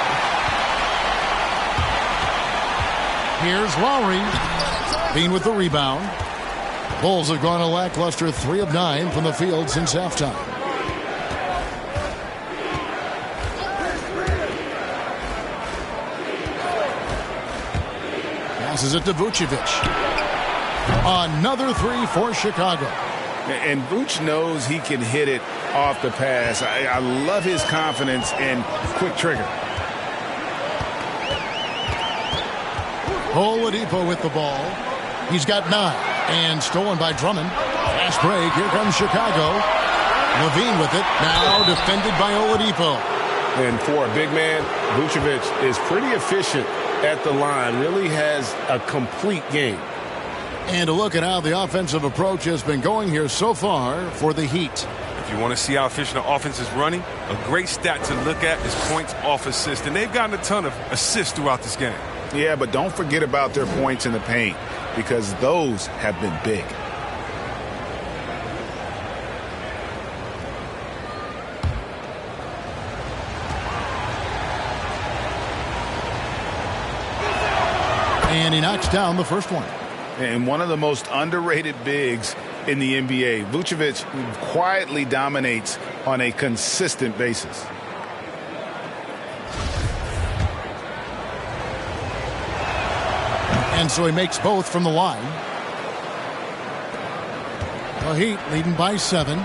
Here's Lowry. Bean with the rebound. Bulls have gone a lackluster 3 of 9 from the field since halftime. Passes it to Vucevic. Another 3 for Chicago. And Vooch knows he can hit it off the pass. I love his confidence and quick trigger. Oladipo with the ball. He's got 9. And stolen by Drummond. Fast break. Here comes Chicago. Levine with it. Now defended by Oladipo. And for a big man, Vucevic is pretty efficient at the line. Really has a complete game. And to look at how the offensive approach has been going here so far for the Heat. If you want to see how efficient the offense is running, a great stat to look at is points off assist. And they've gotten a ton of assists throughout this game. Yeah, but don't forget about their points in the paint, because those have been big. And he knocks down the first one. And one of the most underrated bigs in the NBA. Vucevic quietly dominates on a consistent basis. And so he makes both from the line. The Heat leading by 7.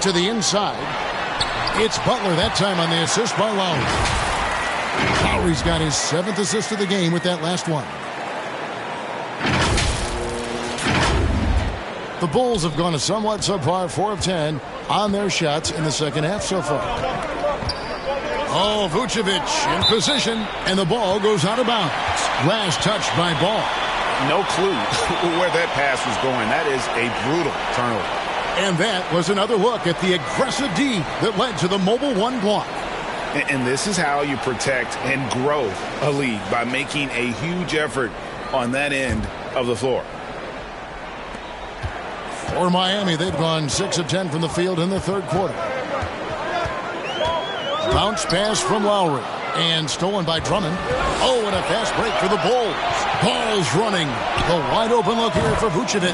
To the inside. It's Butler that time on the assist by Lowry. Lowry's got his 7th assist of the game with that last one. The Bulls have gone a somewhat subpar 4 of 10 on their shots in the second half so far. Oh, Vucevic in position, and the ball goes out of bounds. Last touch by Ball. No clue where that pass was going. That is a brutal turnover. And that was another look at the aggressive D that led to the mobile 1 block. And this is how you protect and grow a lead, by making a huge effort on that end of the floor. For Miami, they've gone 6 of 10 from the field in the third quarter. Bounce pass from Lowry. And stolen by Drummond. Oh, and a fast break for the Bulls. Ball's running. The wide open look here for Vucevic.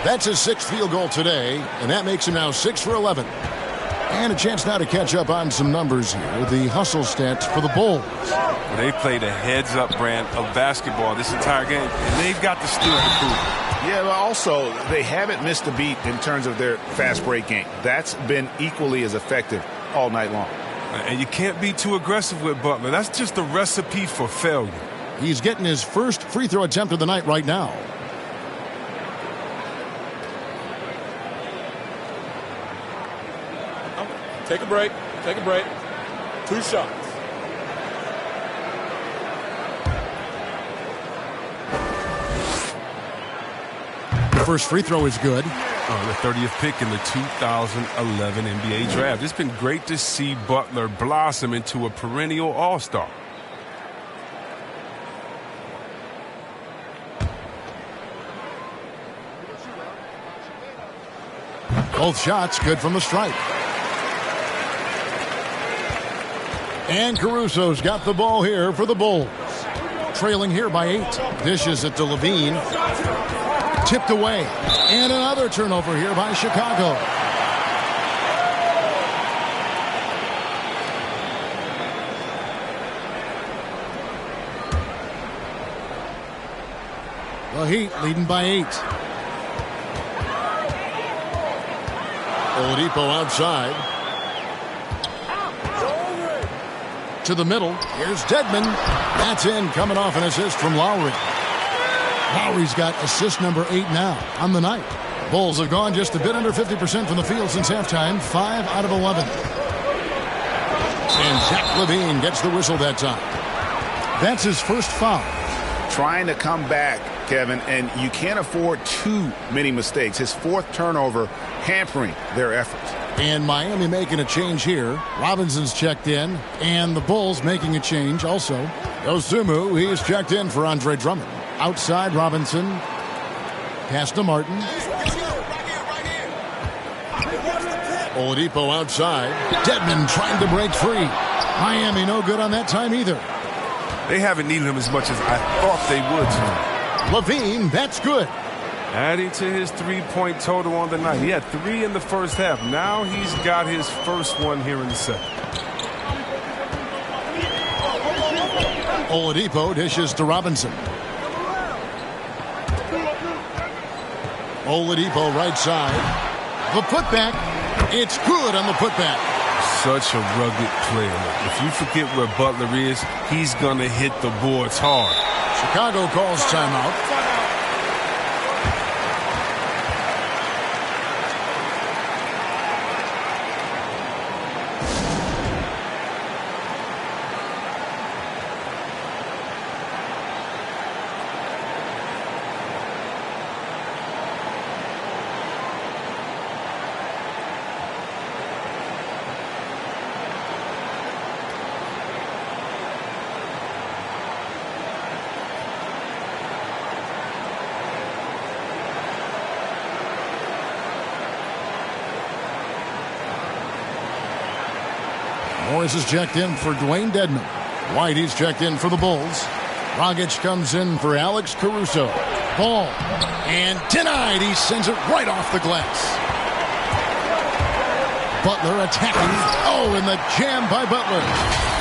That's his 6th field goal today, and that makes him now 6 for 11. And a chance now to catch up on some numbers here. The hustle stats for the Bulls. They played a heads-up brand of basketball this entire game, and they've got the steal to prove it. Yeah, but also, they haven't missed a beat in terms of their fast break game. That's been equally as effective all night long. And you can't be too aggressive with Butler. That's just a recipe for failure. He's getting his first free throw attempt of the night right now. Take a break. Take a break. 2 shots. First free throw is good. The 30th pick in the 2011 NBA draft. It's been great to see Butler blossom into a perennial all-star. Both shots good from the stripe. And Caruso's got the ball here for the Bulls. Trailing here by 8. Dishes it to Levine. Tipped away. And another turnover here by Chicago. The Heat leading by 8. Oladipo outside. To the middle. Here's Dedmon. That's in, coming off an assist from Lowry. Lowry's got assist number 8 now on the night. Bulls have gone just a bit under 50% from the field since halftime. 5 out of 11. And Zach LaVine gets the whistle that time. That's his first foul. Trying to come back, Kevin, and you can't afford too many mistakes. His 4th turnover hampering their efforts. And Miami making a change here. Robinson's checked in, and the Bulls making a change also. Osumu, he's checked in for Andre Drummond. Outside, Robinson. Pass to Martin. Oladipo outside. Dedmon trying to break free. Miami no good on that time either. They haven't needed him as much as I thought they would tonight. LaVine, that's good. Adding to his 3-point total on the night. He had 3 in the first half. Now he's got his first one here in the second. Oladipo dishes to Robinson. Oladipo right side. The putback. It's good on the putback. Such a rugged player. If you forget where Butler is, he's going to hit the boards hard. Chicago calls timeout. Morris is checked in for Dwayne Dedmon. White, he's checked in for the Bulls. Dragic comes in for Alex Caruso. Ball. And denied. He sends it right off the glass. Butler attacking. Oh, and the jam by Butler.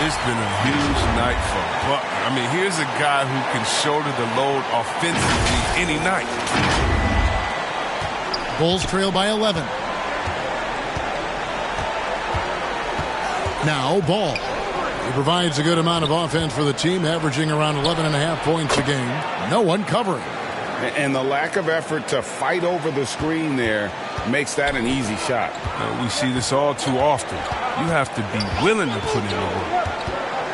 It's been a huge night for Butler. I mean, here's a guy who can shoulder the load offensively any night. Bulls trail by 11. Now, Ball. He provides a good amount of offense for the team, averaging around 11.5 points a game. No one covering. And the lack of effort to fight over the screen there makes that an easy shot. We see this all too often. You have to be willing to put in the work.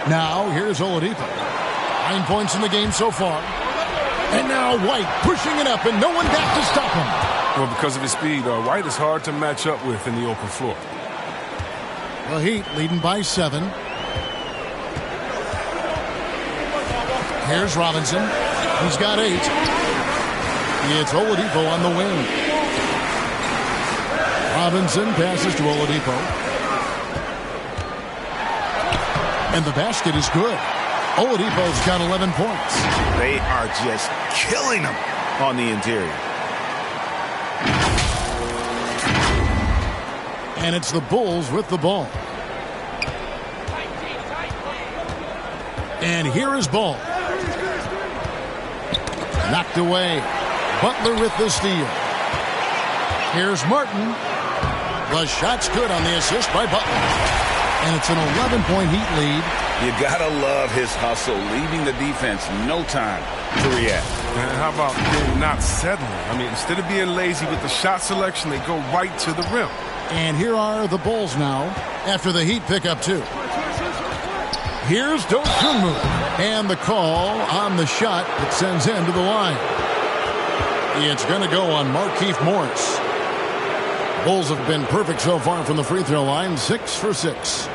Now, here's Oladipo. 9 points in the game so far. And now White pushing it up, and no one back to stop him. Well, because of his speed, White is hard to match up with in the open floor. The Heat leading by 7. Here's Robinson. He's got 8. It's Oladipo on the wing. Robinson passes to Oladipo. And the basket is good. Oladipo's got 11 points. They are just killing him on the interior. And it's the Bulls with the ball. And here is Ball. Knocked away. Butler with the steal. Here's Martin. The shot's good on the assist by Butler. And it's an 11-point Heat lead. You gotta love his hustle, leaving the defense no time to react. And how about them not settling? I mean, instead of being lazy with the shot selection, they go right to the rim. And here are the Bulls now after the Heat pick up 2. Here's Dosunmu. And the call on the shot that sends him to the line. It's going to go on Markieff Morris. Bulls have been perfect so far from the free throw line. 6 for 6.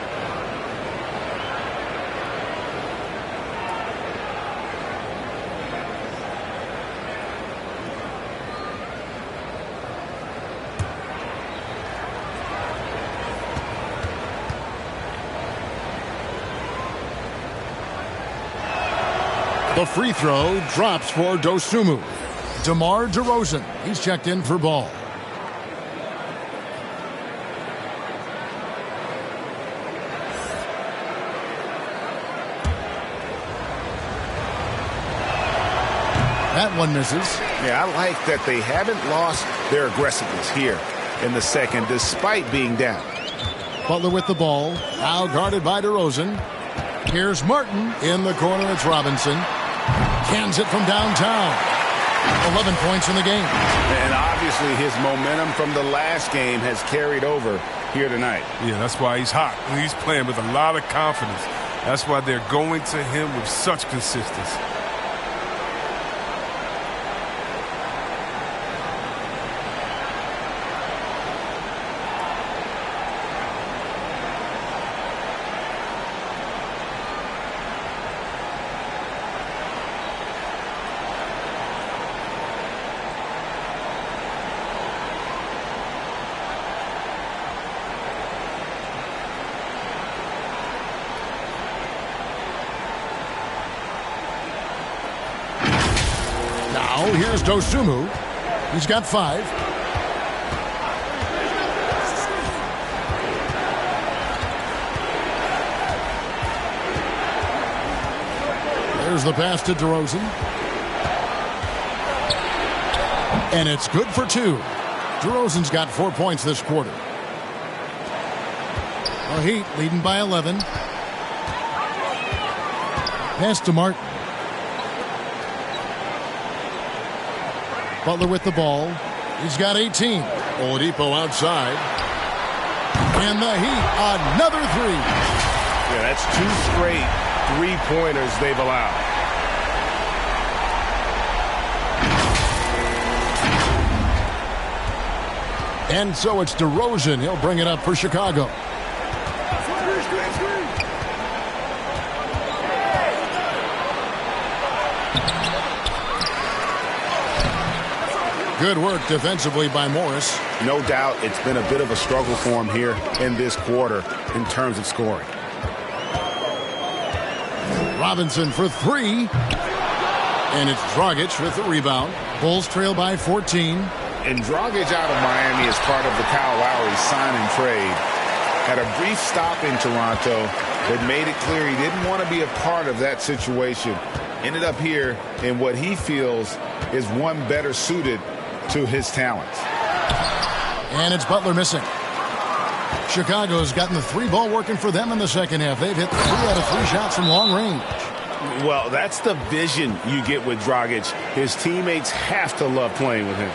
The free throw drops for Dosunmu. DeMar DeRozan, he's checked in for ball. That one misses. Yeah, I like that they haven't lost their aggressiveness here in the second, despite being down. Butler with the ball, now guarded by DeRozan. Here's Martin in the corner. It's Robinson. Cans it from downtown. 11 points in the game. And obviously his momentum from the last game has carried over here tonight. Yeah, that's why he's hot. He's playing with a lot of confidence. That's why they're going to him with such consistency. Here's Dosunmu. He's got 5. There's the pass to DeRozan. And it's good for 2. DeRozan's got 4 points this quarter. The Heat leading by 11. Pass to Martin. Butler with the ball. He's got 18. Oladipo outside. And the Heat, another 3. Yeah, that's 2 straight three-pointers they've allowed. And so it's DeRozan. He'll bring it up for Chicago. Good work defensively by Morris. No doubt it's been a bit of a struggle for him here in this quarter in terms of scoring. Robinson for 3. And it's Dragic with the rebound. Bulls trail by 14. And Dragic out of Miami is part of the Kyle Lowry sign and trade. Had a brief stop in Toronto that made it clear he didn't want to be a part of that situation. Ended up here in what he feels is one better suited to his talents. And it's Butler missing. Chicago's gotten the 3 ball working for them in the second half. They've hit 3 out of 3 shots from long range. Well, that's the vision you get with Dragic. His teammates have to love playing with him.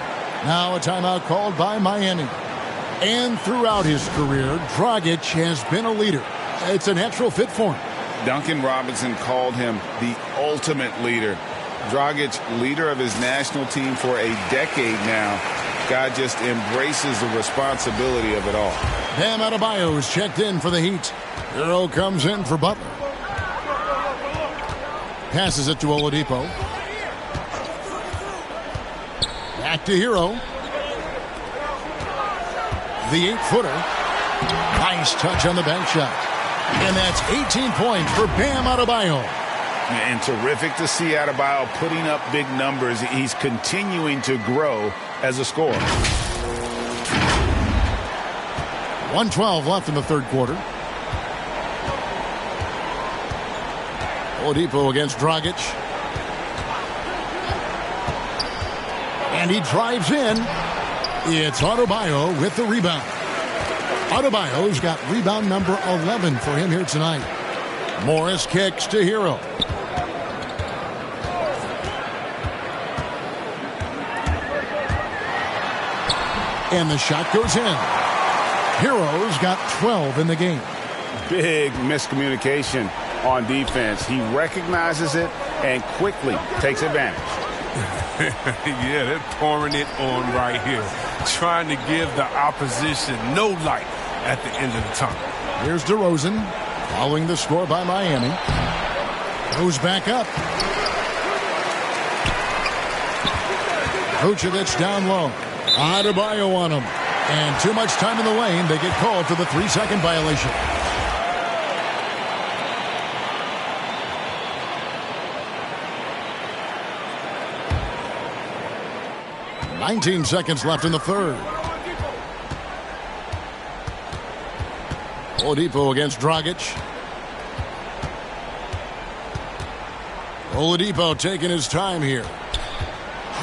Now a timeout called by Miami. And throughout his career, Dragic has been a leader. It's a natural fit for him. Duncan Robinson called him the ultimate leader. Dragic, leader of his national team for a decade now. Guy just embraces the responsibility of it all. Bam Adebayo is checked in for the Heat. Hero comes in for Butler. Passes it to Oladipo. Back to Hero. The 8-footer. Nice touch on the bank shot. And that's 18 points for Bam Adebayo. And terrific to see Adebayo putting up big numbers. He's continuing to grow as a scorer. 1:12 left in the third quarter. Oladipo against Dragic. And he drives in. It's Adebayo with the rebound. Adebayo's got rebound number 11 for him here tonight. Morris kicks to Hero. And the shot goes in. Hero's got 12 in the game. Big miscommunication on defense. He recognizes it and quickly takes advantage. Yeah, they're pouring it on right here. Trying to give the opposition no light at the end of the tunnel. Here's DeRozan following the score by Miami. Goes back up. Vucevic down low. Adebayo on him. And too much time in the lane. They get called for the 3-second violation. 19 seconds left in the third. Oladipo against Dragic. Oladipo taking his time here.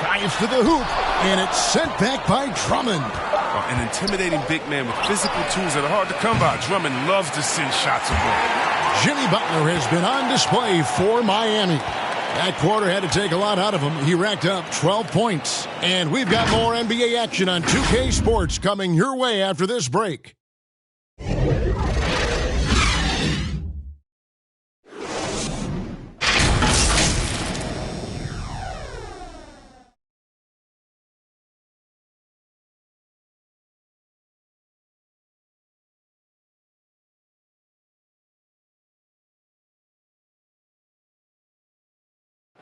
Drives to the hoop, and it's sent back by Drummond. An intimidating big man with physical tools that are hard to come by. Drummond loves to send shots away. Jimmy Butler has been on display for Miami. That quarter had to take a lot out of him. He racked up 12 points. And we've got more NBA action on 2K Sports coming your way after this break.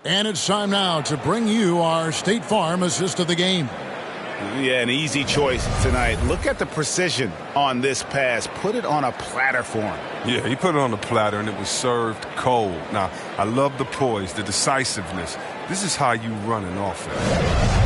And it's time now to bring you our State Farm assist of the game. Yeah, an easy choice tonight. Look at the precision on this pass. Put it on a platter for him. Yeah, he put it on a platter, and it was served cold. Now, I love the poise, the decisiveness. This is how you run an offense.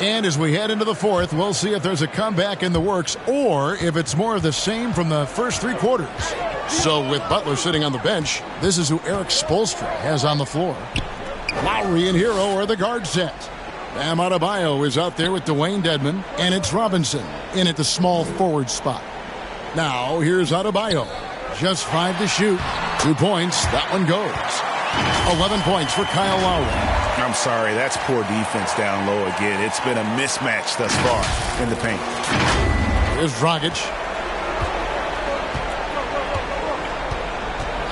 And as we head into the fourth, we'll see if there's a comeback in the works or if it's more of the same from the first three quarters. So with Butler sitting on the bench, this is who Eric Spoelstra has on the floor. Lowry and Hero are the guard set. Bam Adebayo is out there with Dwayne Dedmon, and it's Robinson in at the small forward spot. Now here's Adebayo. Just 5 to shoot. 2 points. That one goes. 11 points for Kyle Lowry. I'm sorry, that's poor defense down low again. It's been a mismatch thus far in the paint. Here's Dragic.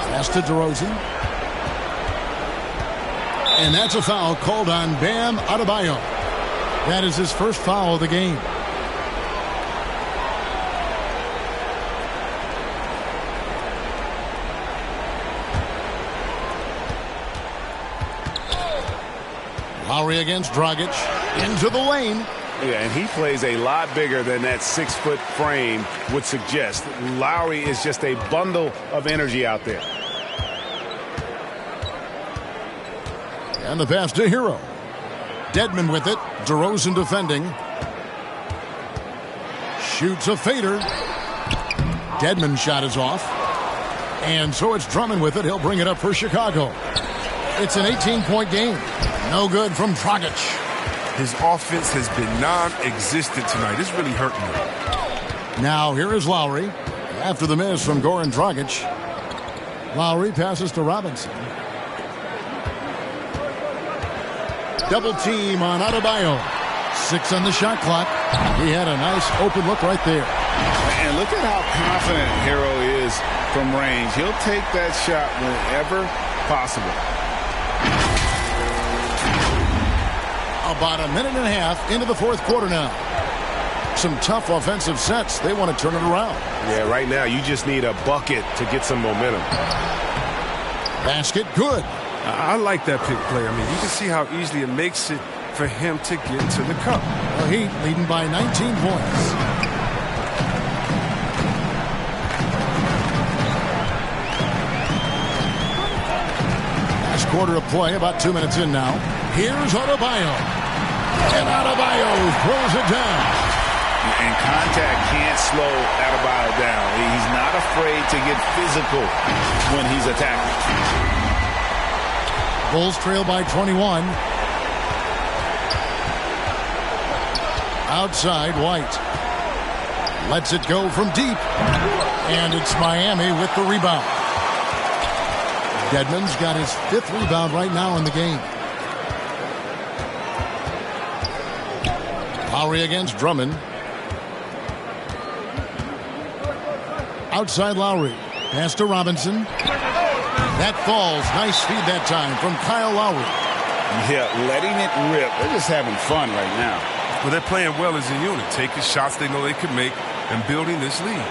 Pass to DeRozan. And that's a foul called on Bam Adebayo. That is his first foul of the game. Lowry against Dragic. Into the lane. Yeah, and he plays a lot bigger than that 6-foot frame would suggest. Lowry is just a bundle of energy out there. And the pass to Hero. Dedmon with it. DeRozan defending. Shoots a fader. Dedmon's shot is off. And so it's Drummond with it. He'll bring it up for Chicago. It's an 18-point game. No good from Dragic. His offense has been non-existent tonight. It's really hurting him. Now here is Lowry. After the miss from Goran Dragic. Lowry passes to Robinson. Double team on Adebayo. 6 on the shot clock. He had a nice open look right there. And look at how confident Hero is from range. He'll take that shot whenever possible. About a minute and a half into the fourth quarter now. Some tough offensive sets. They want to turn it around. Yeah, right now you just need a bucket to get some momentum. Basket good. I like that pick play. I mean, you can see how easily it makes it for him to get to the cup. The Heat leading by 19 points. Last quarter of play, about 2 minutes in now. Here's Adebayo. And Adebayo throws it down. And contact can't slow Adebayo down. He's not afraid to get physical when he's attacking. Bulls trail by 21. Outside, White. Lets it go from deep. And it's Miami with the rebound. Dedmon's got his 5th rebound right now in the game. Lowry against Drummond. Outside Lowry. Pass to Robinson. That falls. Nice speed that time from Kyle Lowry. Yeah, letting it rip. They're just having fun right now. Well, they're playing well as a unit, taking shots they know they can make and building this lead.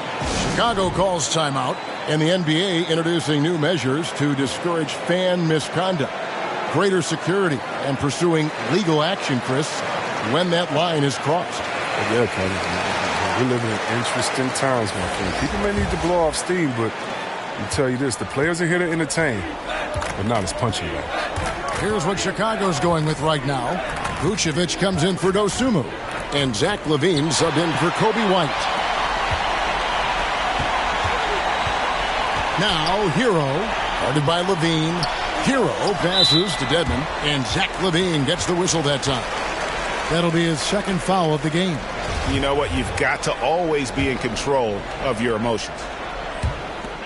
Chicago calls timeout, and the NBA introducing new measures to discourage fan misconduct. Greater security and pursuing legal action, Chris, when that line is crossed. We're living in interesting times, my friend. People may need to blow off steam, but I'll tell you this, the players are here to entertain, but not as punching bags. Here's what Chicago's going with right now. Vucevic comes in for Dosunmu, and Zach LaVine subbed in for Kobe White. Now, Hero, guarded by LaVine. Hero passes to Dedmon, and Zach LaVine gets the whistle that time. That'll be his second foul of the game. You know what? You've got to always be in control of your emotions.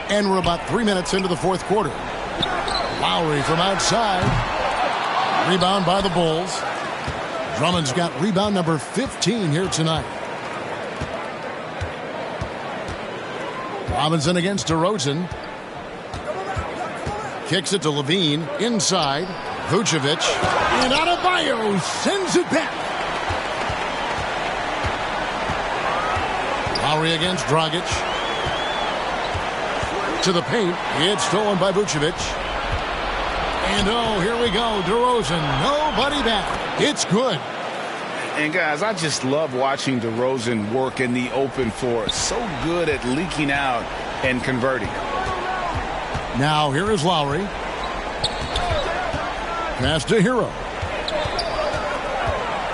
And we're about 3 minutes into the fourth quarter. Lowry from outside. Rebound by the Bulls. Drummond's got rebound number 15 here tonight. Robinson against DeRozan. Kicks it to LaVine. Inside. Vucevic. And Adebayo sends it back. Lowry against Dragic. To the paint. It's stolen by Vucevic. And oh, here we go. DeRozan. Nobody back. It's good. And guys, I just love watching DeRozan work in the open floor. So good at leaking out and converting. Now here is Lowry. Pass to Hero.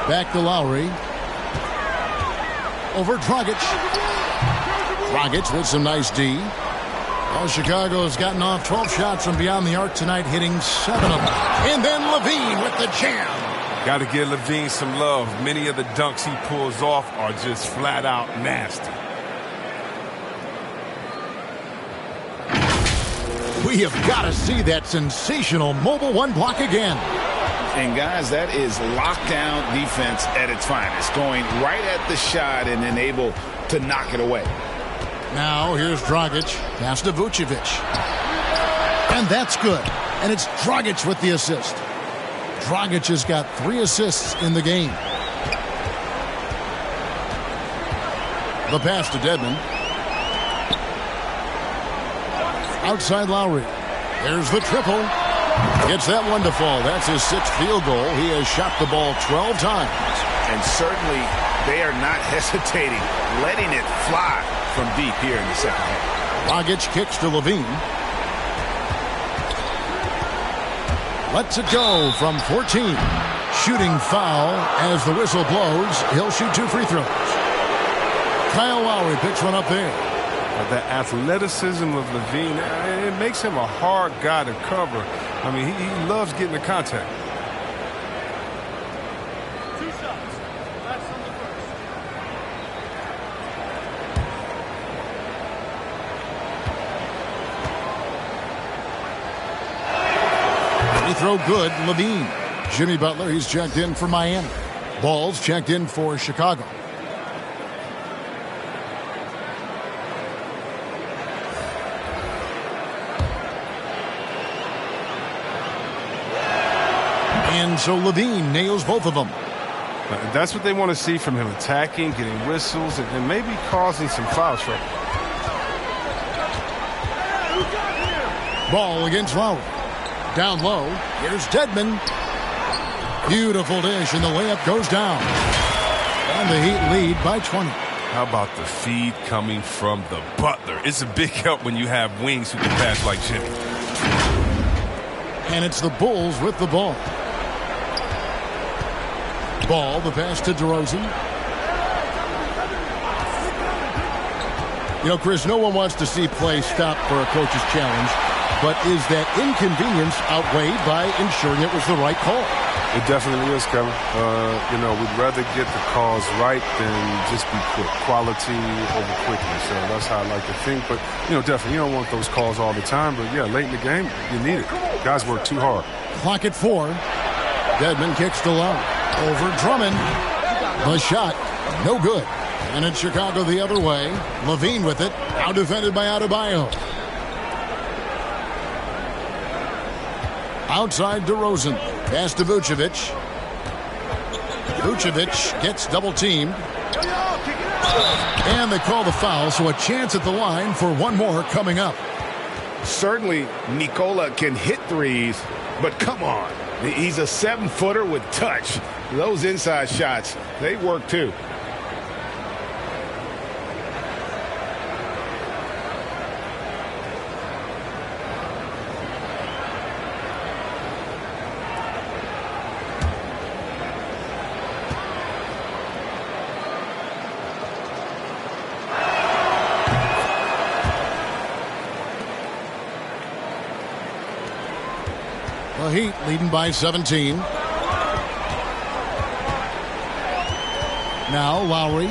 Back to Lowry. Over Dragic. Dragic with some nice D. Well, Chicago's gotten off 12 shots from beyond the arc tonight, hitting 7 of them. And then LaVine with the jam. Got to give LaVine some love. Many of the dunks he pulls off are just flat out nasty. We have got to see that sensational mobile one block again. And guys, that is lockdown defense at its finest. Going right at the shot and then able to knock it away. Now here's Dragic. Pass to Vucevic. And that's good. And it's Dragic with the assist. Dragic has got 3 assists in the game. The pass to Dedmon. Outside Lowry. There's the triple. Gets that one to fall. That's his 6th field goal. He has shot the ball 12 times. And certainly they are not hesitating, letting it fly from deep here in the second half. Dragic kicks to LaVine. Lets it go from 14. Shooting foul as the whistle blows. He'll shoot 2 free throws. Kyle Lowry picks one up there. The athleticism of LaVine, it makes him a hard guy to cover. I mean, he loves getting the contact. 2 shots. That's on the first. Free throw good, LaVine. Jimmy Butler, he's checked in for Miami. Ball's checked in for Chicago. And so LaVine nails both of them. That's what they want to see from him, attacking, getting whistles, and maybe causing some foul trouble. Ball against Lowry. Down low. Here's Dedmon. Beautiful dish, and the layup goes down. And the Heat lead by 20. How about the feed coming from the Butler? It's a big help when you have wings who can pass like Jimmy. And it's the Bulls with the ball. Ball, the pass to DeRozan. You know, Chris, no one wants to see play stop for a coach's challenge, but is that inconvenience outweighed by ensuring it was the right call? It definitely is, Kevin. You know, we'd rather get the calls right than just be quick. Quality over quickness. So that's how I like to think. But, you know, definitely, you don't want those calls all the time. But, yeah, late in the game, you need it. Guys work too hard. Clock at 4. Dedmon kicks to Lowry. Over Drummond. The shot, no good. And it's Chicago the other way. LaVine with it. Now defended by Adebayo. Outside DeRozan. Pass to Vucevic. Vucevic gets double teamed. And they call the foul, so a chance at the line for one more coming up. Certainly, Nikola can hit threes, but come on. He's a 7-footer with touch. Those inside shots, they work too. The Heat leading by 17. Now Lowry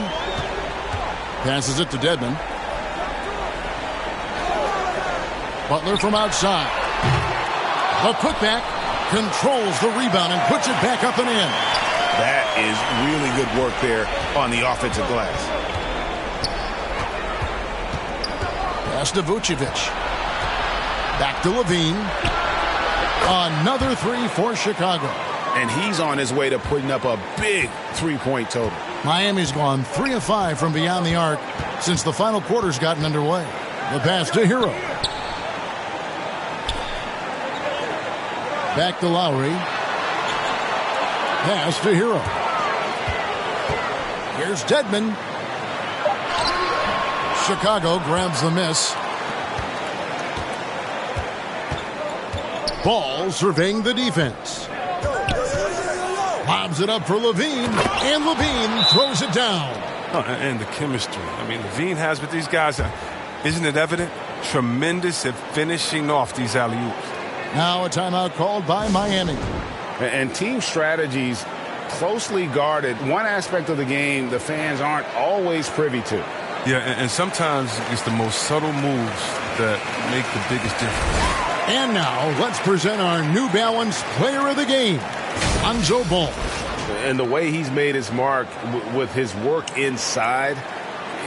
passes it to Dedmon. Butler from outside. The putback controls the rebound and puts it back up and in. That is really good work there on the offensive glass. Pass to Vucevic. Back to Levine. Another three for Chicago. And he's on his way to putting up a big three-point total. Miami's gone 3 of 5 from beyond the arc since the final quarter's gotten underway. The pass to Hero. Back to Lowry. Pass to Hero. Here's Dedmon. Chicago grabs the miss. Ball surveying the defense. Lobs it up for Levine, and Levine throws it down. Oh, and the chemistry. I mean, Levine has with these guys, isn't it evident? Tremendous at finishing off these alley-oops. Now a timeout called by Miami. And team strategies closely guarded. One aspect of the game the fans aren't always privy to. Yeah, and sometimes it's the most subtle moves that make the biggest difference. And now let's present our New Balance Player of the Game, Lonzo Ball. And the way he's made his mark with his work inside,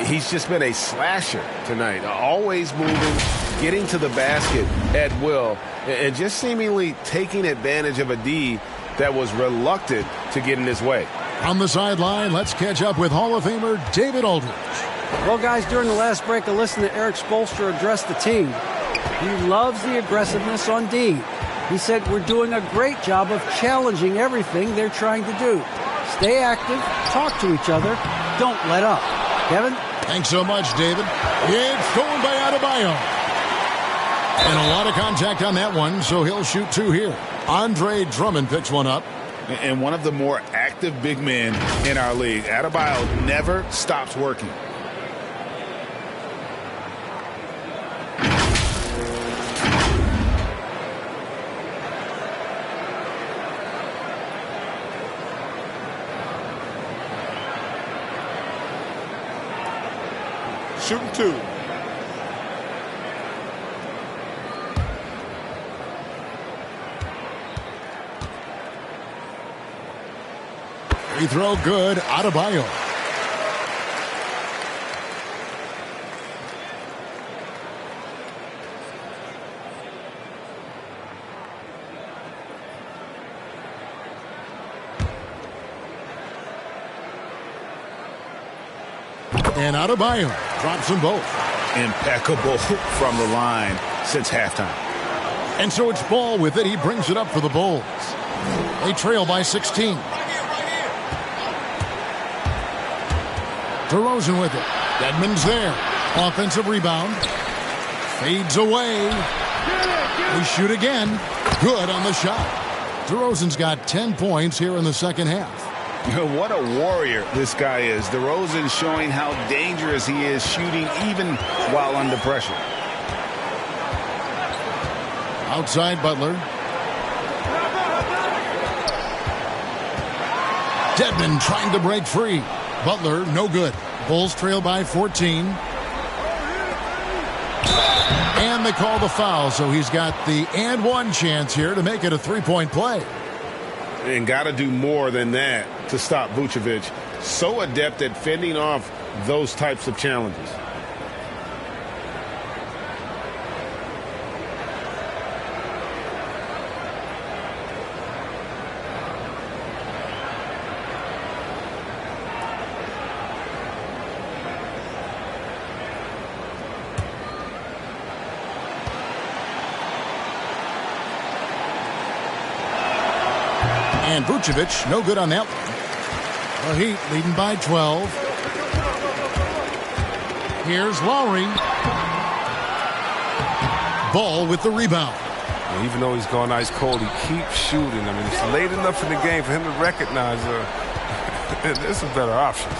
he's just been a slasher tonight. Always moving, getting to the basket at will, and just seemingly taking advantage of a D that was reluctant to get in his way. On the sideline, let's catch up with Hall of Famer David Aldridge. Well, guys, during the last break, I listened to Eric Spoelstra address the team. He loves the aggressiveness on D. He said, we're doing a great job of challenging everything they're trying to do. Stay active, talk to each other, don't let up. Kevin? Thanks so much, David. It's going by Adebayo. And a lot of contact on that one, so he'll shoot two here. Andre Drummond picks one up. And one of the more active big men in our league. Adebayo never stops working. Shooting two. Free throw good. Adebayo. And Adebayo drops them both. Impeccable from the line since halftime. And so it's Ball with it. He brings it up for the Bulls. They trail by 16. DeRozan with it. Dedmon's there. Offensive rebound. Fades away. They shoot again. Good on the shot. DeRozan's got 10 points here in the second half. What a warrior this guy is. DeRozan showing how dangerous he is shooting even while under pressure. Outside Butler. Dedmon trying to break free. Butler, no good. Bulls trail by 14. And they call the foul, so he's got the and one chance here to make it a three-point play. And got to do more than that to stop Vucevic. So adept at fending off those types of challenges. And Vucevic, no good on that one. The Heat leading by 12. Here's Lowry. Ball with the rebound. And even though he's gone ice cold, he keeps shooting. I mean, it's late enough in the game for him to recognize there's some better options.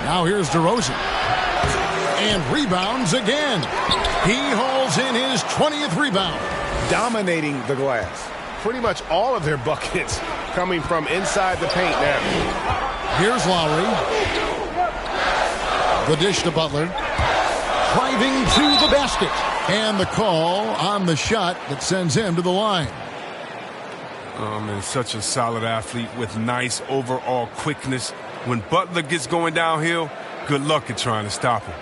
Now here's DeRozan. And rebounds again. He hauls in his 20th rebound. Dominating the glass. pretty much all of their buckets coming from inside the paint now. Here's Lowry. The dish to Butler. Driving to the basket. And the call on the shot that sends him to the line. Man, such a solid athlete with nice overall quickness. When Butler gets going downhill, good luck at trying to stop him.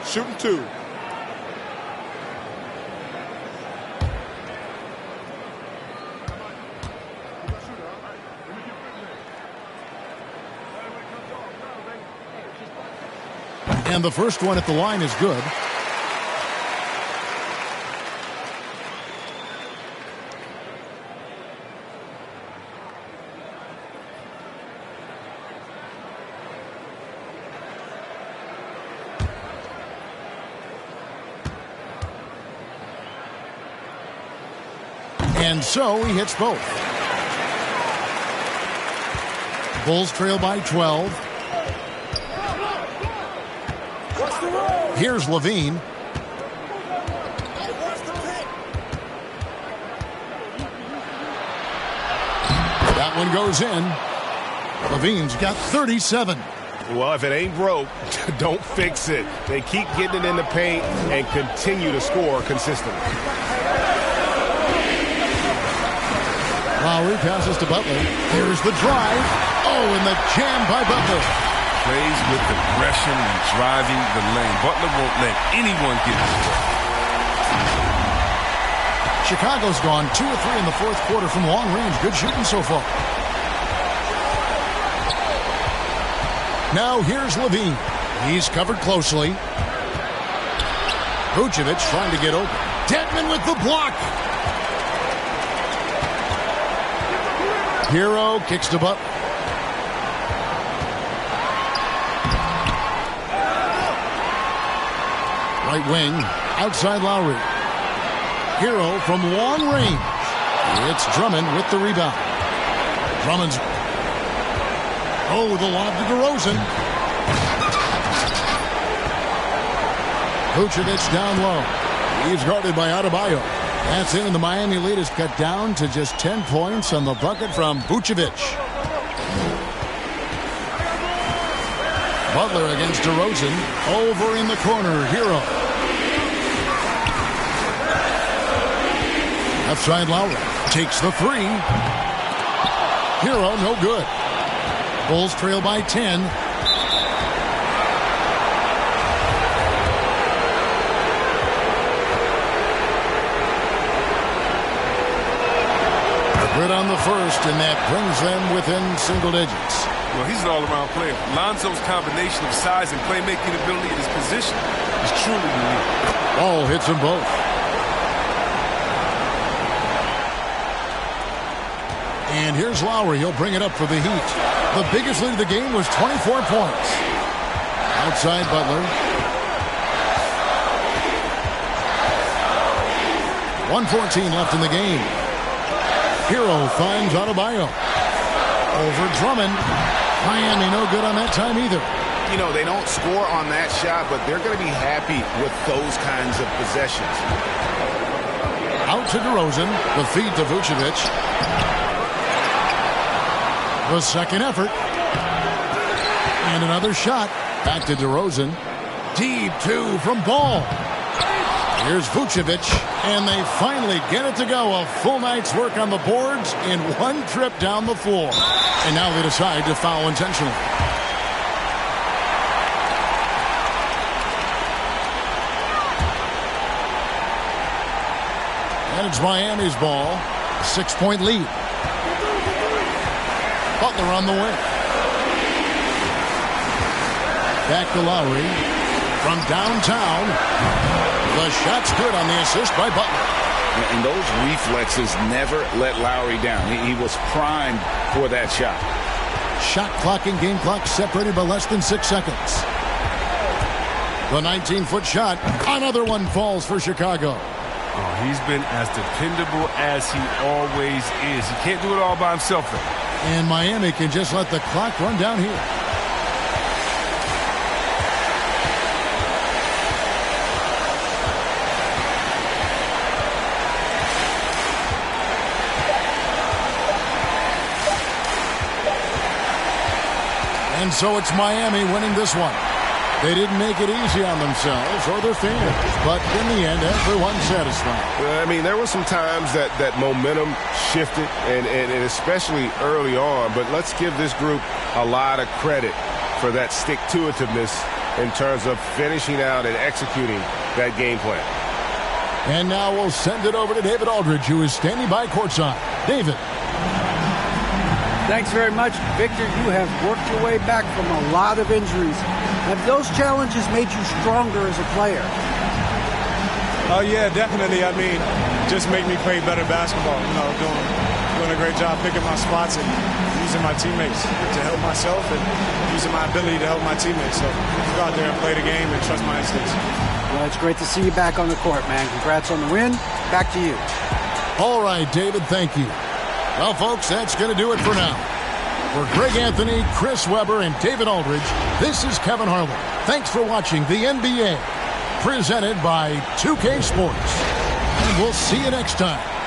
Shooting 2. And the first one at the line is good. And so he hits both. Bulls trail by 12. Here's Levine. That one goes in. Levine's got 37. Well, if it ain't broke, don't fix it. They keep getting it in the paint and continue to score consistently. Lowry passes to Butler. Here's the drive. Oh, and the jam by Butler. Plays with aggression and driving the lane. Butler won't let anyone get his way. Chicago's gone 2 of 3 in the fourth quarter from long range. Good shooting so far. Now here's Levine. He's covered closely. Vucevic trying to get open. Dedmon with the block. Hero kicks to Butler. Right wing, outside Lowry. Hero from long range. It's Drummond with the rebound. Drummond's... Oh, the lob to DeRozan. Vucevic down low. He's guarded by Adebayo. That's it, and the Miami lead is cut down to just 10 points on the bucket from Vucevic. Butler against DeRozan. Over in the corner, Hero. Left side, Lowry takes the 3. Hero, no good. Bulls trail by 10. Good on the first, and that brings them within single digits. Well, he's an all-around player. Lonzo's combination of size and playmaking ability in his position is truly unique. Ball hits them both. And here's Lowry. He'll bring it up for the Heat. The biggest lead of the game was 24 points. Outside Butler. 1:14 left in the game. Hero finds Adebayo. Over Drummond. Miami no good on that time either. You know, they don't score on that shot, but they're going to be happy with those kinds of possessions. Out to DeRozan. The feed to Vucevic. The second effort. And another shot. Back to DeRozan. Deep 2 from Ball. Here's Vucevic, and they finally get it to go. A full night's work on the boards in one trip down the floor. And now they decide to foul intentionally. And it's Miami's ball. 6-point lead. Butler on the wing. Back to Lowry. From downtown. The shot's good on the assist by Butler. And those reflexes never let Lowry down. He was primed for that shot. Shot clock and game clock separated by less than 6 seconds. The 19-foot shot. Another one falls for Chicago. Oh, he's been as dependable as he always is. He can't do it all by himself, though. And Miami can just let the clock run down here. And so it's Miami winning this one. They didn't make it easy on themselves or their fans, but in the end, everyone's satisfied. I mean, there were some times that momentum shifted, and especially early on, but let's give this group a lot of credit for that stick-to-itiveness in terms of finishing out and executing that game plan. And now we'll send it over to David Aldridge, who is standing by courtside. David. Thanks very much, Victor. You have worked your way back from a lot of injuries. Have those challenges made you stronger as a player? Oh, yeah, definitely. I mean, just make me play better basketball. You know, doing a great job picking my spots and using my teammates to help myself and using my ability to help my teammates. So go out there and play the game and trust my instincts. Well, it's great to see you back on the court, man. Congrats on the win. Back to you. All right, David, thank you. Well, folks, that's going to do it for now. For Greg Anthony, Chris Webber, and David Aldridge, this is Kevin Harlan. Thanks for watching the NBA, presented by 2K Sports. And we'll see you next time.